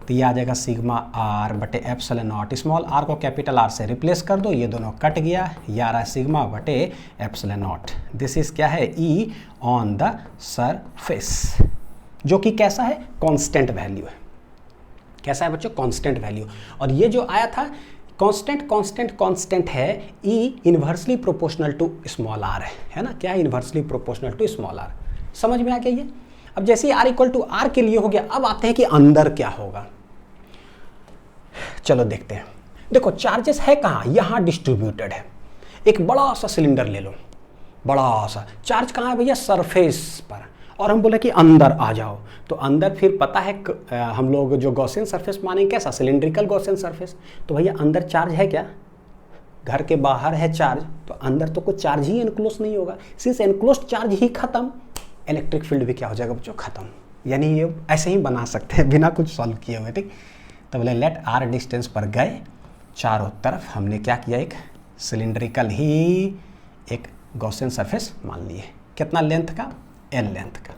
तो ये आ जाएगा सिग्मा आर बटे एप्सिलॉन नॉट, स्मॉल आर को कैपिटल आर से रिप्लेस कर दो, ये दोनों कट गया, ये आ रहा है सिग्मा बटे एप्सिलॉन नॉट। दिस इज क्या है, ई ऑन द सरफेस, जो कि कैसा है, कांस्टेंट वैल्यू है। कैसा है बच्चों, कांस्टेंट वैल्यू। और ये जो आया था कांस्टेंट है, E inversely proportional to small are है ना, क्या है, inversely proportional to small r. समझ में आ गया ये। अब जैसे ही आर इक्वल टू आर के लिए हो गया, अब आते हैं कि अंदर क्या होगा, चलो देखते हैं। देखो चार्जेस है कहाँ, यहाँ डिस्ट्रीब्यूटेड है, एक बड़ा सा सिलेंडर ले लो, बड़ा सा, चार्ज कहाँ है भैया, सरफेस पर, और हम बोले कि अंदर आ जाओ, तो अंदर फिर पता है हम लोग जो गॉसियन सरफेस मानेंगे कैसा, सिलेंड्रिकल गॉसियन सरफेस, तो भैया अंदर चार्ज है क्या, घर के बाहर है चार्ज, तो अंदर तो कोई चार्ज ही एनक्लोज नहीं होगा, सिंस एनक्लोज्ड चार्ज ही खत्म, इलेक्ट्रिक फील्ड भी क्या हो जाएगा बच्चों, खत्म। यानी ये ऐसे ही बना सकते हैं बिना कुछ सॉल्व किए हुए, ठीक। तो बोले लेट आर डिस्टेंस पर गए, चारों तरफ हमने क्या किया, एक सिलेंड्रिकल ही एक गॉसियन सरफेस मान लिए, कितना लेंथ का, एल लेंथ का,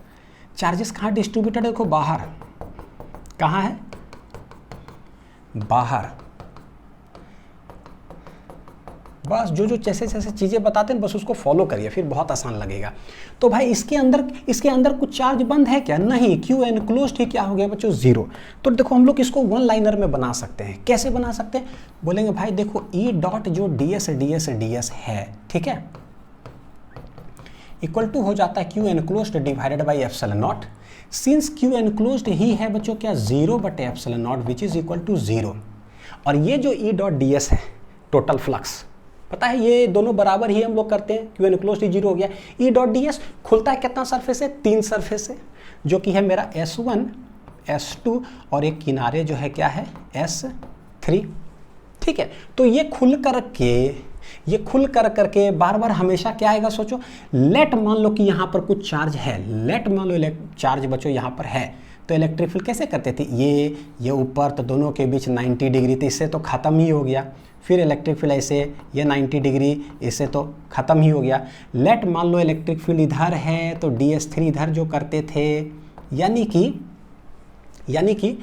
चार्जेस कहाँ डिस्ट्रीब्यूटेड है, देखो बाहर, कहाँ है, बाहर। बस जो जो जैसे जैसे चीज़ें बताते हैं बस उसको फॉलो करिए, फिर बहुत आसान लगेगा। तो भाई इसके अंदर कुछ चार्ज बंद है क्या, नहीं, क्यू एनक्लोज्ड ही क्या हो गया बच्चों, जीरो। तो देखो हम लोग इसको वन लाइनर में बना सकते हैं, कैसे बना सकते हैं, बोलेंगे भाई देखो ई डॉट जो ds है, ठीक है, इक्वल टू हो जाता है Q enclosed divided by epsilon naught. Since q enclosed ही है बच्चों क्या, जीरो बटे epsilon naught which is equal to zero. और ये जो ई डॉट ds है, टोटल फ्लक्स, पता है ये दोनों बराबर ही हम लोग करते हैं, क्यू एनक्लोज्ड ही जीरो हो गया। ई डॉट ds खुलता है कितना सरफेस है, 3 सरफेस है, जो कि है मेरा S1 S2 और एक किनारे जो है क्या है S3, ठीक है। तो ये खुल करके बार बार हमेशा क्या आएगा, सोचो, लेट मान लो कि यहाँ पर कुछ चार्ज है, लेट मान लो चार्ज बच्चों यहाँ पर है, तो इलेक्ट्रिक फील्ड कैसे करते थे, ये ऊपर, तो दोनों के बीच 90 डिग्री, तो इससे तो ख़त्म ही हो गया। फिर इलेक्ट्रिक फील्ड ऐसे, ये 90 डिग्री, इससे तो ख़त्म ही हो गया। लेट मान लो इलेक्ट्रिक फील्ड इधर है, तो ds3 इधर जो करते थे, यानी कि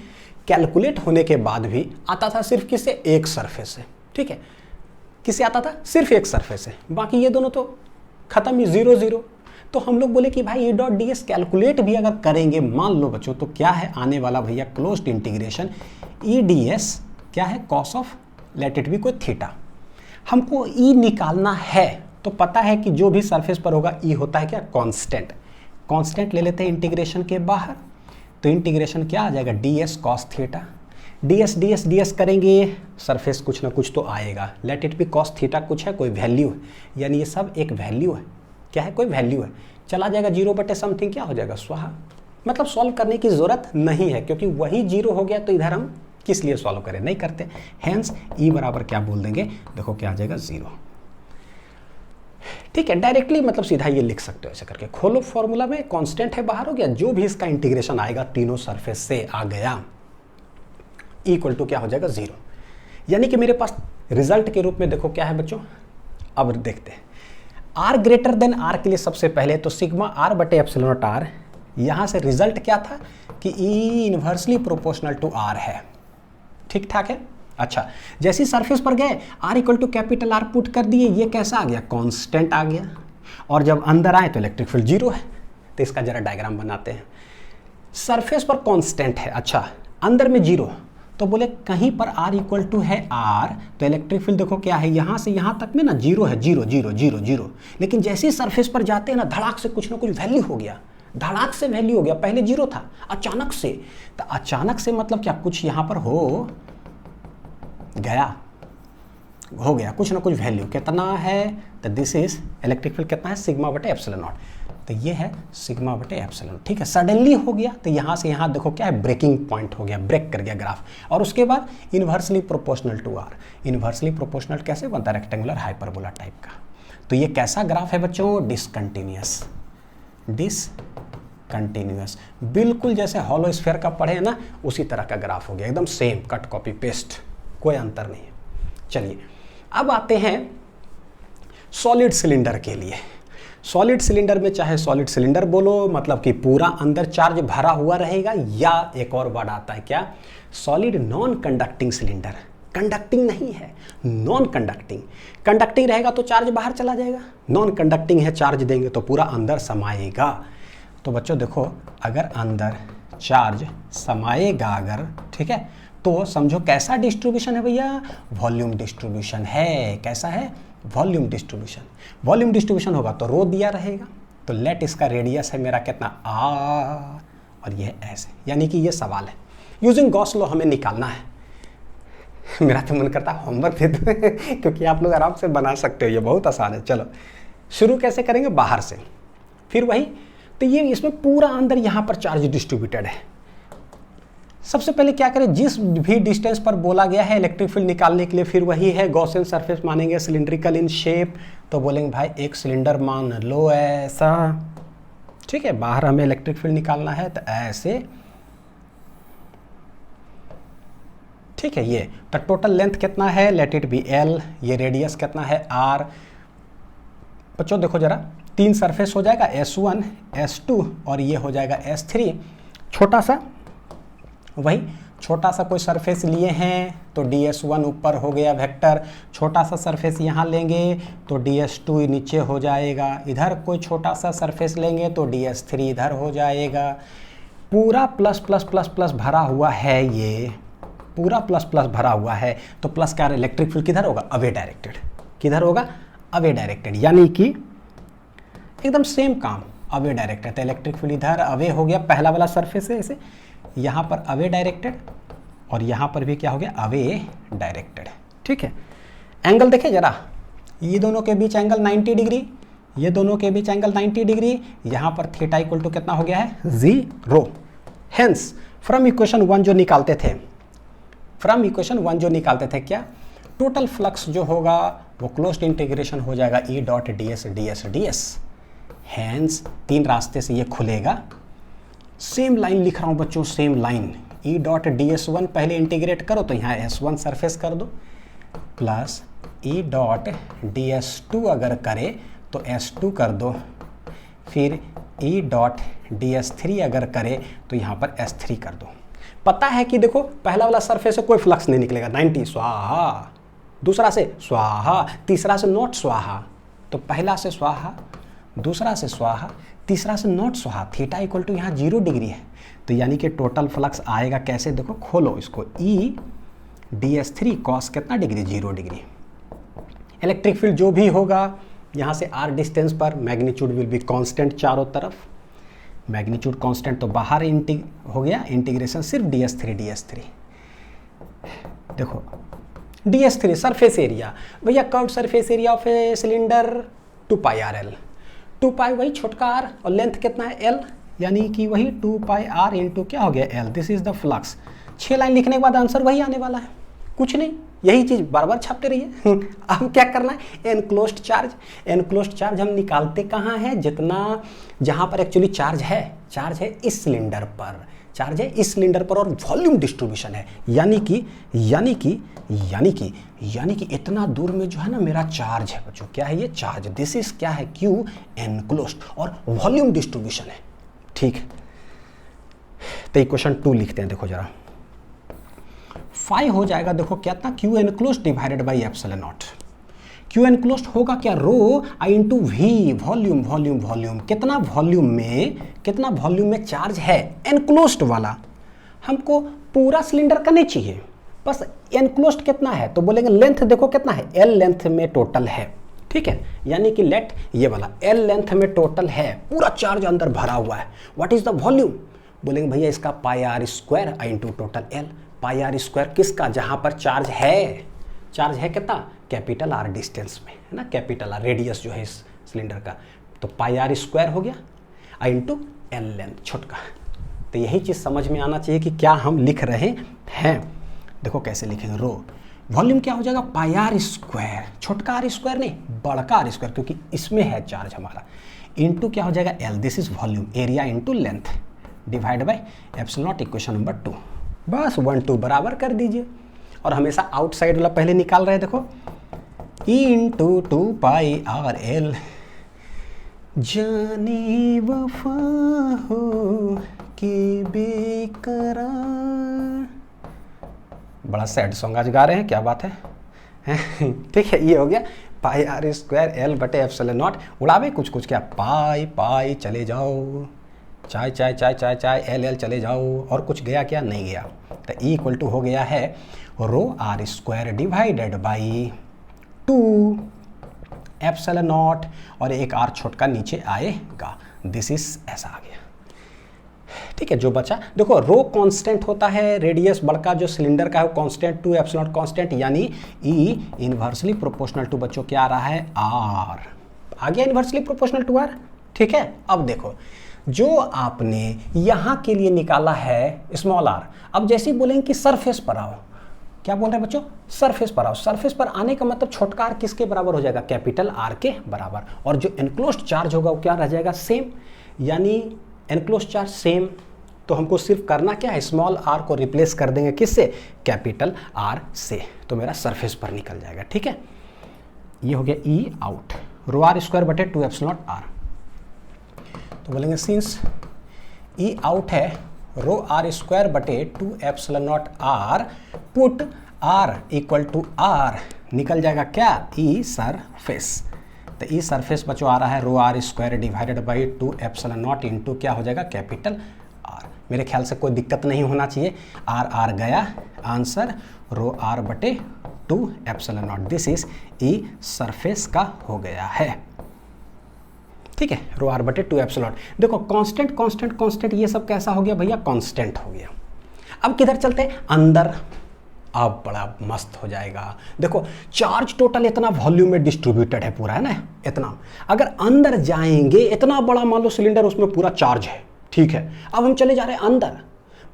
कैलकुलेट होने के बाद भी आता था सिर्फ किससे, एक सरफेस से, ठीक है, किससे आता था, सिर्फ एक सरफेस से, बाकी ये दोनों तो ख़त्म ही, जीरो जीरो। तो हम लोग बोले कि भाई ई डॉट ds कैलकुलेट भी अगर करेंगे, मान लो बच्चों, तो क्या है आने वाला भैया, क्लोज्ड इंटीग्रेशन ई ds क्या है, cos of let it be कोई थीटा। हमको ई निकालना है, तो पता है कि जो भी सरफेस पर होगा ई होता है क्या, कांस्टेंट ले लेते हैं इंटीग्रेशन के बाहर, तो इंटीग्रेशन क्या आ जाएगा, ds cos थीटा, ds करेंगे, सरफेस कुछ ना कुछ तो आएगा, let it be cos theta कुछ है, कोई वैल्यू है, यानी ये सब एक वैल्यू है, क्या है, कोई वैल्यू है, चला जाएगा जीरो बटे समथिंग, क्या हो जाएगा, स्वाहा। मतलब सॉल्व करने की ज़रूरत नहीं है, क्योंकि वही जीरो हो गया, तो इधर हम किस लिए सॉल्व करें, नहीं करते। हैंस ई बराबर क्या बोल देंगे, देखो क्या आ जाएगा, जीरो, ठीक है। डायरेक्टली मतलब सीधा ये लिख सकते हो ऐसे करके, खोलो फॉर्मूला में, कांस्टेंट है बाहर हो गया, जो भी इसका इंटीग्रेशन आएगा तीनों सरफेस से आ गया, इक्वल टू क्या हो जाएगा, जीरो। यानी कि मेरे पास रिजल्ट के रूप में देखो क्या है बच्चों, अब देखते हैं, आर ग्रेटर देन आर के लिए सबसे पहले तो सिग्मा आर बटे एप्सिलॉन नॉट आर, यहाँ से रिजल्ट क्या था कि E inversely proportional to R है, ठीक ठाक है। अच्छा, जैसे सरफेस पर गए, R equal to capital R put कर दिए, ये कैसा आ गया, कांस्टेंट आ गया, और जब अंदर आए तो इलेक्ट्रिक फील्ड जीरो है। तो इसका जरा डायग्राम बनाते हैं, सरफेस पर कांस्टेंट है, अच्छा अंदर में जीरो, तो बोले कहीं पर आर इक्वल टू है आर, तो इलेक्ट्रिक फील्ड देखो क्या है, यहाँ से यहाँ तक में ना जीरो है, जीरो जीरो जीरो जीरो, लेकिन जैसे ही सरफेस पर जाते हैं ना, धड़ाक से कुछ ना कुछ वैल्यू हो गया, धड़ाक से वैल्यू हो गया, पहले जीरो था, अचानक से, तो अचानक से मतलब क्या, कुछ यहाँ पर हो गया कुछ ना कुछ वैल्यू, कितना है, तो दिस इज इलेक्ट्रिक फील्ड कितना है, सिग्मा बटे एप्सिलॉन नॉट, तो ये है सिग्मा बटे एप्सिलॉन, ठीक है। सडनली हो गया, तो यहाँ से यहाँ देखो क्या है, ब्रेकिंग पॉइंट हो गया, ब्रेक कर गया ग्राफ, और उसके बाद inversely proportional to R. Inversely proportional कैसे बनता है, रेक्टेंगुलर हाइपरबोला टाइप का। तो ये कैसा ग्राफ है बच्चों, डिसकंटिन्यूअस, बिल्कुल जैसे हॉलो स्फीयर का पढ़े ना, उसी तरह का ग्राफ हो गया, एकदम सेम, कट कॉपी पेस्ट, कोई अंतर नहीं है। चलिए अब आते हैं सॉलिड सिलेंडर के लिए। सॉलिड सिलेंडर में चाहे सॉलिड सिलेंडर बोलो, मतलब कि पूरा अंदर चार्ज भरा हुआ रहेगा, या एक और वर्ड आता है क्या, solid non conducting cylinder. Conducting नहीं है, नॉन कंडक्टिंग। कंडक्टिंग रहेगा तो चार्ज बाहर चला जाएगा, नॉन कंडक्टिंग है, चार्ज देंगे तो पूरा अंदर समाएगा। तो बच्चों देखो, अगर अंदर चार्ज समाएगा अगर, ठीक है, तो समझो कैसा डिस्ट्रीब्यूशन है भैया, वॉल्यूम डिस्ट्रीब्यूशन है। कैसा है, वॉल्यूम डिस्ट्रीब्यूशन। वॉल्यूम डिस्ट्रीब्यूशन होगा तो रो दिया रहेगा, तो लेट इसका रेडियस है मेरा कितना, आर, और ये ऐसे, यानी कि ये सवाल है, यूजिंग गॉस लॉ हमें निकालना है। मेरा तो मन करता है होमवर्क दे दो क्योंकि आप लोग आराम से बना सकते हो, ये बहुत आसान है। चलो शुरू कैसे करेंगे, बाहर से, फिर वही, तो ये इसमें पूरा अंदर यहाँ पर चार्ज डिस्ट्रीब्यूटेड है। सबसे पहले क्या करें, जिस भी डिस्टेंस पर बोला गया है इलेक्ट्रिक फील्ड निकालने के लिए, फिर वही है गॉसियन सरफेस मानेंगे, सिलिंड्रिकल इन शेप, तो बोलेंगे भाई एक सिलेंडर मान लो ऐसा, ठीक है, बाहर हमें इलेक्ट्रिक फील्ड निकालना है, तो ऐसे, ठीक है। ये तो टोटल लेंथ कितना है, लेट इट बी एल, ये रेडियस कितना है आर। बच्चों देखो जरा, तीन सरफेस हो जाएगा S1 S2 और ये हो जाएगा S3। छोटा सा वही छोटा सा कोई सरफेस लिए हैं तो ds1 ऊपर हो गया वेक्टर, छोटा सा सरफेस यहाँ लेंगे तो ds2 नीचे हो जाएगा, इधर कोई छोटा सा सरफेस लेंगे तो ds3 इधर हो जाएगा। पूरा प्लस प्लस प्लस प्लस भरा हुआ है, ये पूरा प्लस प्लस भरा हुआ है तो प्लस का इलेक्ट्रिक फील्ड किधर होगा? Away directed. किधर होगा? अवे डायरेक्टेड, यानी कि एकदम सेम काम, अवे डायरेक्टेड। तो इलेक्ट्रिक फील्ड इधर अवे हो गया, पहला वाला सरफेस है इसे, यहाँ पर अवे डायरेक्टेड और यहाँ पर भी क्या हो गया? Away directed. ठीक है, एंगल देखे जरा, ये दोनों के बीच एंगल 90 डिग्री, ये दोनों के बीच एंगल 90 डिग्री, यहाँ पर थीटा इक्वल टू कितना हो गया है? 0। हेंस फ्रॉम इक्वेशन 1 जो निकालते थे, फ्रॉम इक्वेशन 1 जो निकालते थे क्या? टोटल फ्लक्स जो होगा वो क्लोज्ड इंटीग्रेशन हो जाएगा E dot ds ds ds। Hence तीन रास्ते से ये खुलेगा। सेम लाइन लिख रहा हूँ बच्चों, same line. E dot ds1 पहले इंटीग्रेट करो तो यहाँ S1 सरफेस कर दो, प्लस E डॉट ds2 अगर करे तो S2 कर दो, फिर E डॉट ds3 अगर करे तो यहाँ पर S3 कर दो। पता है कि देखो पहला वाला सरफेस से कोई फ्लक्स नहीं निकलेगा, 90 स्वाहा, दूसरा से स्वाहा, तीसरा से नॉट स्वाहा। तो पहला से स्वाहा, दूसरा से स्वाहा, तीसरा से नॉट स्वाहा। थीटा इक्वल टू यहाँ 0 डिग्री है, तो यानी कि टोटल फ्लक्स आएगा कैसे? देखो खोलो इसको, E ds3 कॉस कितना डिग्री? 0 डिग्री। इलेक्ट्रिक फील्ड जो भी होगा यहाँ से r डिस्टेंस पर मैग्नीट्यूड विल बी कांस्टेंट चारों तरफ, मैग्नीट्यूड कांस्टेंट तो बाहर हो गया, इंटीग्रेशन सिर्फ ds3। देखो ds3 सरफेस एरिया, भैया curved surface area of a cylinder 2 pi RL, 2 पाई वही छोटका r और लेंथ कितना है? L, यानी कि वही 2 पाई r इंटू क्या हो गया? L। This is the flux. 6 line लिखने के बाद आंसर वही आने वाला है, कुछ नहीं, यही चीज़ बार बार छापते रहिए। अब क्या करना है? Enclosed charge. एनक्लोज्ड चार्ज हम निकालते कहाँ हैं? जितना जहाँ पर एक्चुअली चार्ज है इस सिलेंडर पर, चार्ज है इस सिलेंडर पर और वॉल्यूम डिस्ट्रीब्यूशन है, यानी कि इतना दूर में जो है ना मेरा चार्ज है बच्चों। क्या है ये? चार्ज। दिस इज क्या है? Q एनक्लोज्ड और वॉल्यूम डिस्ट्रीब्यूशन है। ठीक है, तो इक्वेशन 2 लिखते हैं, देखो जरा। 5 हो जाएगा, देखो क्या था? Q enclosed divided by epsilon naught. Q enclosed होगा क्या? Rho I into V, volume volume volume. कितना वॉल्यूम में चार्ज है? एनक्लोज्ड वाला। हमको पूरा सिलेंडर का नहीं चाहिए, बस एनक्लोज्ड कितना है तो बोलेंगे लेंथ देखो कितना है? L लेंथ में टोटल है। ठीक है, यानी कि लेट ये वाला L लेंथ में टोटल है, पूरा चार्ज अंदर भरा हुआ है। What is the volume? बोलेंगे भैया इसका पाई r square I into total L। Pi r square किसका? जहां पर चार्ज है कितना? कैपिटल R डिस्टेंस में है ना, कैपिटल R रेडियस जो है इस सिलेंडर का, तो पाई r स्क्वायर हो गया आई इंटू L लेंथ छोटका। तो यही चीज़ समझ में आना चाहिए कि क्या हम लिख रहे हैं। देखो कैसे लिखेंगे, रो वॉल्यूम क्या हो जाएगा? पाई r स्क्वायर, छोटका r स्क्वायर नहीं, बड़का r स्क्वायर, क्योंकि इसमें है चार्ज हमारा, इंटू क्या हो जाएगा? L। This is volume, area into length, divide by epsilon not. Equation number 2। बस 1 2 बराबर कर दीजिए, और हमेशा आउटसाइड वाला पहले निकाल रहे हैं। देखो E इंटू 2 पाई R L, जाने वफा हो के बेकरार। बड़ा सैड सॉन्ग आज गा रहे हैं, क्या बात है। ठीक है, ये हो गया पाई R स्क्वायर L बटे एप्सिलॉन नॉट। उड़ावे कुछ क्या, पाई चले जाओ, चाय L चले जाओ, और कुछ गया क्या? नहीं गया। तो E इक्वल टू हो गया है रो R square divided by 2 epsilon not, और एक R छोटका नीचे आएगा। दिस इज ऐसा आ गया। ठीक है, जो बचा देखो रो कांस्टेंट होता है, रेडियस बड़का जो सिलेंडर का है वो कांस्टेंट, 2 एप्सिलॉन नॉट कांस्टेंट, यानी E इनवर्सली प्रोपोर्शनल टू बच्चों क्या आ रहा है? R आ गया, इनवर्सली प्रोपोर्शनल टू R। ठीक है, अब देखो जो आपने यहाँ के लिए निकाला है स्मॉल r, अब जैसे ही बोलेंगे कि सरफेस पर आओ, क्या बोल रहे हैं बच्चों? सरफेस पर आओ। सरफेस पर आने का मतलब छोटका r किसके बराबर हो जाएगा? कैपिटल R के बराबर, और जो एनक्लोज्ड चार्ज होगा वो क्या रह जाएगा? सेम, यानी एनक्लोज्ड चार्ज सेम। तो हमको सिर्फ करना क्या है? स्मॉल r को रिप्लेस कर देंगे किससे? कैपिटल R से, तो मेरा सरफेस पर निकल जाएगा। ठीक है, ये हो गया E आउट, रो R स्क्वायर बटे 2 एप्सिलॉन नॉट R। तो बोलेंगे सिंस ई आउट है रो आर स्क्वायर बटे 2 epsilon naught R, put R equal to R, निकल जाएगा क्या ई सरफेस। तो ई सरफेस बच्चों आ रहा है rho r square divided by 2 epsilon naught into क्या हो जाएगा कैपिटल आर। मेरे ख्याल से कोई दिक्कत नहीं होना चाहिए, आर आर गया, आंसर रो आर बटे 2 epsilon naught, this is E surface का हो गया है। ठीक है, रो आर बटे 2 एप्सिलॉन। देखो कांस्टेंट कांस्टेंट कांस्टेंट ये सब कैसा हो गया भैया, कांस्टेंट हो गया। अब किधर चलते हैं, अंदर। अब बड़ा मस्त हो जाएगा। देखो चार्ज टोटल इतना वॉल्यूम में डिस्ट्रीब्यूटेड है पूरा, है ना इतना। अगर अंदर जाएंगे, इतना बड़ा मान लो सिलेंडर, उसमें पूरा चार्ज है, ठीक है। अब हम चले जा रहे हैं अंदर,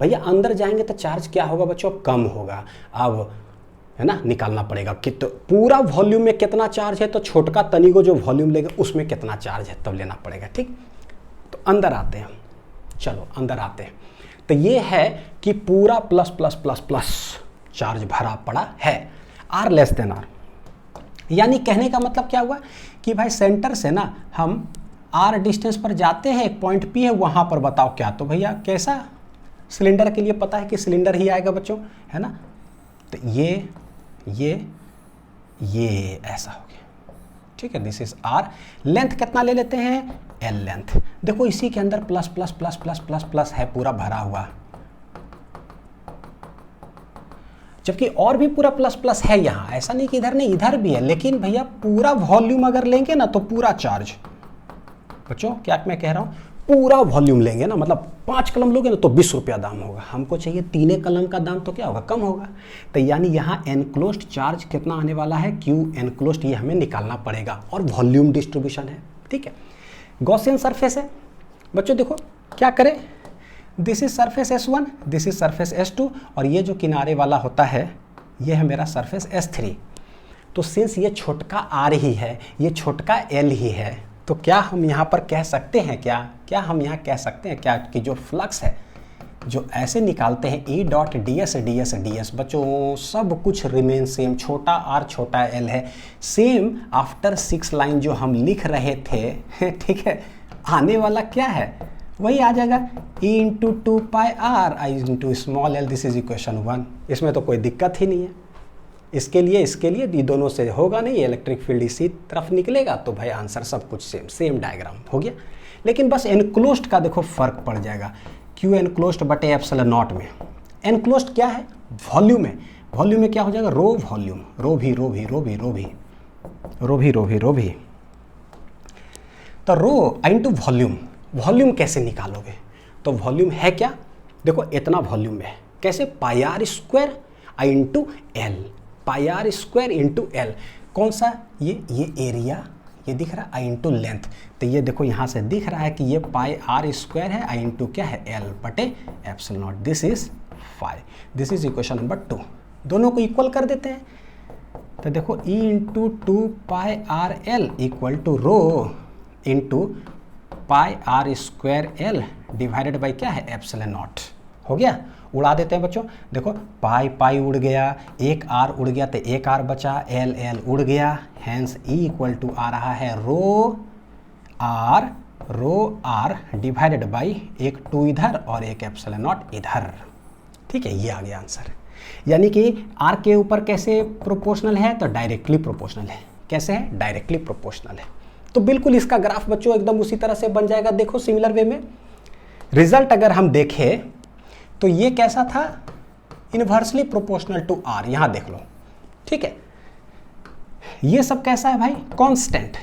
भैया अंदर जाएंगे तो चार्ज क्या होगा बच्चों, कम होगा। अब है ना, निकालना पड़ेगा कि तो पूरा वॉल्यूम में कितना चार्ज है, तो छोटका तनी को जो वॉल्यूम लेगा उसमें कितना चार्ज है तब लेना पड़ेगा। ठीक, तो अंदर आते हैं, चलो अंदर आते हैं। तो ये है कि पूरा plus plus plus plus charge भरा पड़ा है, आर लेस देन आर। यानी कहने का मतलब क्या हुआ कि भाई सेंटर से ना हम आर डिस्टेंस पर जाते हैं, एक पॉइंट पी है, वहां पर बताओ क्या। तो भैया कैसा सिलेंडर के लिए पता है कि सिलेंडर ही आएगा बच्चों, है ना। तो ये ऐसा हो गया, ठीक है। This is are. लेंथ कितना ले लेते हैं, एल लेंथ। देखो इसी के अंदर plus plus plus plus plus plus है पूरा भरा हुआ, जबकि और भी पूरा प्लस प्लस है यहाँ, ऐसा नहीं कि इधर नहीं, इधर भी है। लेकिन भैया पूरा वॉल्यूम अगर लेंगे ना तो पूरा चार्ज, बच्चों क्या मैं कह रहा हूँ, पूरा वॉल्यूम लेंगे ना, मतलब 5 कलम लोगे ना तो 20 रुपया दाम होगा, हमको चाहिए 3 कलम का दाम, तो क्या होगा, कम होगा। तो यानी यहाँ एनक्लोज्ड चार्ज कितना आने वाला है, क्यू एनक्लोज्ड, ये हमें निकालना पड़ेगा, और वॉल्यूम डिस्ट्रीब्यूशन है, ठीक है। गॉसियन सरफेस है बच्चों, देखो क्या करें, this is surface S1, this is surface S2, और ये जो किनारे वाला होता है ये है मेरा सरफेस S3। तो सिंस ये छोटका R ही है, ये छोटका L ही है, तो क्या हम यहाँ पर कह सकते हैं, क्या हम यहाँ कह सकते हैं क्या कि जो फ्लक्स है जो ऐसे निकालते हैं E dot ds ds ds, बच्चों सब कुछ रिमेन सेम, छोटा r छोटा l है, सेम आफ्टर 6 लाइन जो हम लिख रहे थे, ठीक है। आने वाला क्या है, वही आ जाएगा, E into 2 pi r I into small l, this is equation 1। इसमें तो कोई दिक्कत ही नहीं है। इसके लिए ये दोनों से होगा नहीं, इलेक्ट्रिक फील्ड इसी तरफ निकलेगा, तो भाई आंसर सब कुछ सेम डायग्राम हो गया। लेकिन बस एनक्लोज्ड का देखो फर्क पड़ जाएगा, क्यू एनक्लोज्ड बटे एप्सिलॉन नॉट में। एनक्लोज्ड क्या है, वॉल्यूम है, वॉल्यूम में क्या हो जाएगा, रो वॉल्यूम, रो भी। तो रो इंटू वॉल्यूम, वॉल्यूम कैसे निकालोगे, तो वॉल्यूम है क्या, देखो इतना वॉल्यूम है, कैसे, pi are square I into l, pi are square into l. कौन सा, ये एरिया, ये दिख रहा है, आई इंटू लेंथ। तो ये देखो यहाँ से दिख रहा है कि ये पाई आर स्क्वायर है, आई इंटू क्या है, एल बटे epsilon naught, this is 5। This is equation number 2। दोनों को इक्वल कर देते हैं, तो देखो E into 2 pi R L equal to rho into pi are square L divided by क्या है, एप्सिलॉन नॉट। हो गया, उड़ा देते हैं बच्चों, देखो पाई पाई उड़ गया, एक आर उड़ गया, तो एक आर बचा, एल एल उड़ गया, हैंस E इक्वल टू आ रहा है रो आर डिवाइडेड बाई एक 2 इधर और एक एप्सिलॉन नॉट इधर, ठीक है। ये आ गया आंसर। यानी कि आर के ऊपर कैसे प्रोपोर्शनल है, तो डायरेक्टली प्रोपोर्शनल है। कैसे है, डायरेक्टली प्रोपोर्शनल है। तो बिल्कुल इसका ग्राफ बच्चों एकदम उसी तरह से बन जाएगा, देखो सिमिलर वे में। रिजल्ट अगर हम देखें तो ये कैसा था, इनवर्सली प्रोपोर्शनल टू आर, यहां देख लो, ठीक है। ये सब कैसा है भाई, कांस्टेंट,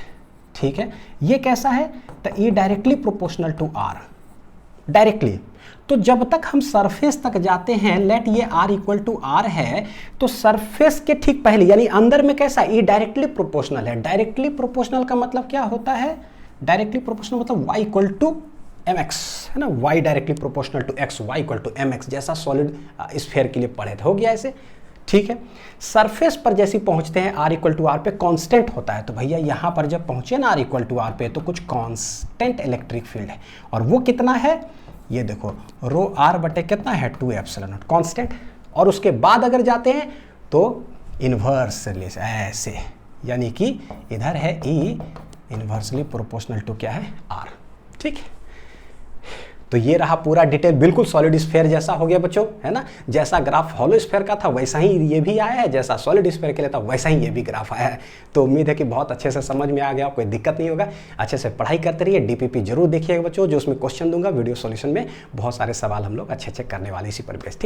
ठीक है। ये कैसा है, तो ये directly proportional to R, directly. तो जब तक हम सरफेस तक जाते हैं, लेट ये आर इक्वल टू आर है, तो सरफेस के ठीक पहले यानी अंदर में कैसा, ये डायरेक्टली प्रोपोर्शनल है। डायरेक्टली प्रोपोर्शनल का मतलब क्या होता है, डायरेक्टली प्रोपोर्शनल मतलब y इक्वल टू mx, है ना, y directly proportional to x, y equal to mx, जैसा सॉलिड स्फीयर के लिए पढ़े थे, हो गया ऐसे, ठीक है। सरफेस पर जैसे पहुंचते हैं r इक्वल टू आर पे कांस्टेंट होता है, तो भैया यहाँ पर जब पहुंचे ना r इक्वल टू आर पे, तो कुछ कांस्टेंट इलेक्ट्रिक फील्ड है, और वो कितना है, ये देखो रो आर बटे कितना है, 2 एप्सिलॉन नॉट, कांस्टेंट। और उसके बाद अगर जाते हैं तो इन्वर्सली ऐसे, यानी कि इधर है E इन्वर्सली प्रोपोर्शनल टू क्या है, R, ठीक है। तो ये रहा पूरा डिटेल, बिल्कुल सॉलिड स्फीयर जैसा हो गया बच्चों, है ना। जैसा ग्राफ हॉलो स्फीयर का था वैसा ही ये भी आया है, जैसा सॉलिड स्फीयर के लिए था वैसा ही ये भी ग्राफ आया है। तो उम्मीद है कि बहुत अच्छे से समझ में आ गया, कोई दिक्कत नहीं होगा। अच्छे से पढ़ाई करते रहिए, डीपीपी जरूर देखिएगा बच्चों, जो उसमें क्वेश्चन दूंगा वीडियो सॉल्यूशन में, बहुत सारे सवाल हम लोग अच्छे करने वाले इसी पर बेस। ठीक।